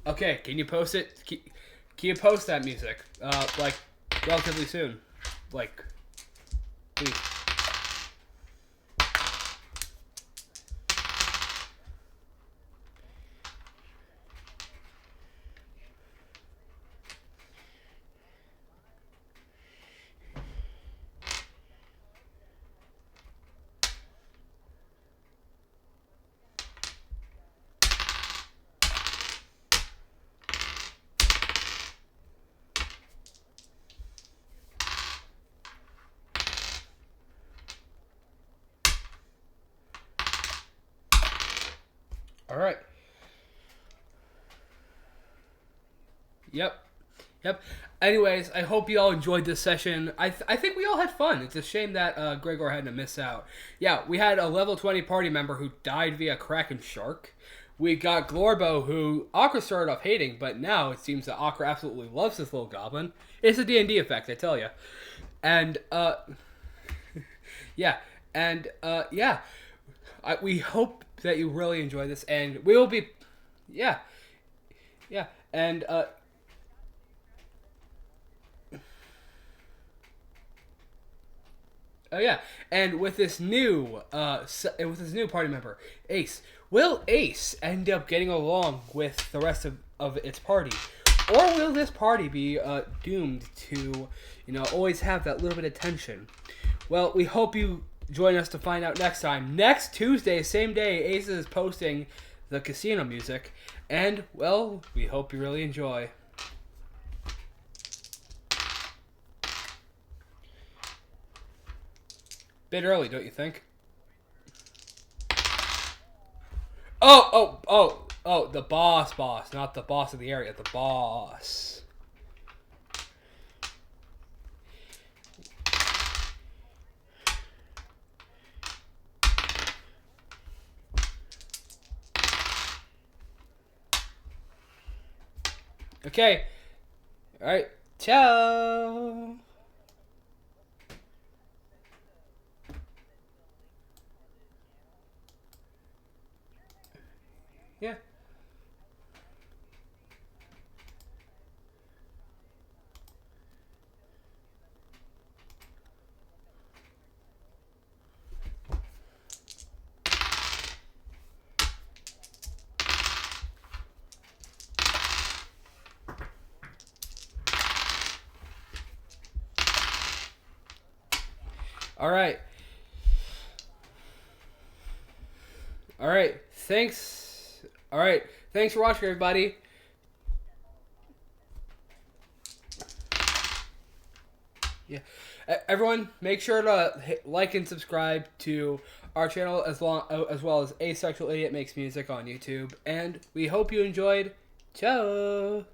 [SPEAKER 1] Okay, can you post it? Can you post that music? Like, relatively soon. Like, please. All right. Yep. Anyways, I hope you all enjoyed this session. I think we all had fun. It's a shame that Gregor had to miss out. Yeah, we had a level 20 party member who died via Kraken Shark. We got Glorbo, who Akra started off hating, but now it seems that Akra absolutely loves this little goblin. It's a D&D effect, I tell you. And, yeah. And, yeah. We hope that you really enjoy this, and we will be... Yeah. And, oh yeah, and with this new party member, Ace, will Ace end up getting along with the rest of its party, or will this party be doomed to, always have that little bit of tension? Well, we hope you join us to find out next time. Next Tuesday, same day, Ace is posting the casino music, and well, we hope you really enjoy. Bit early, don't you think? Oh, the boss, not the boss of the area, the boss. Okay. All right. Ciao. Yeah. All right. Thanks. All right. Thanks for watching, everybody. Yeah. Everyone, make sure to like and subscribe to our channel as well as Asexual Idiot Makes Music on YouTube. And we hope you enjoyed. Ciao.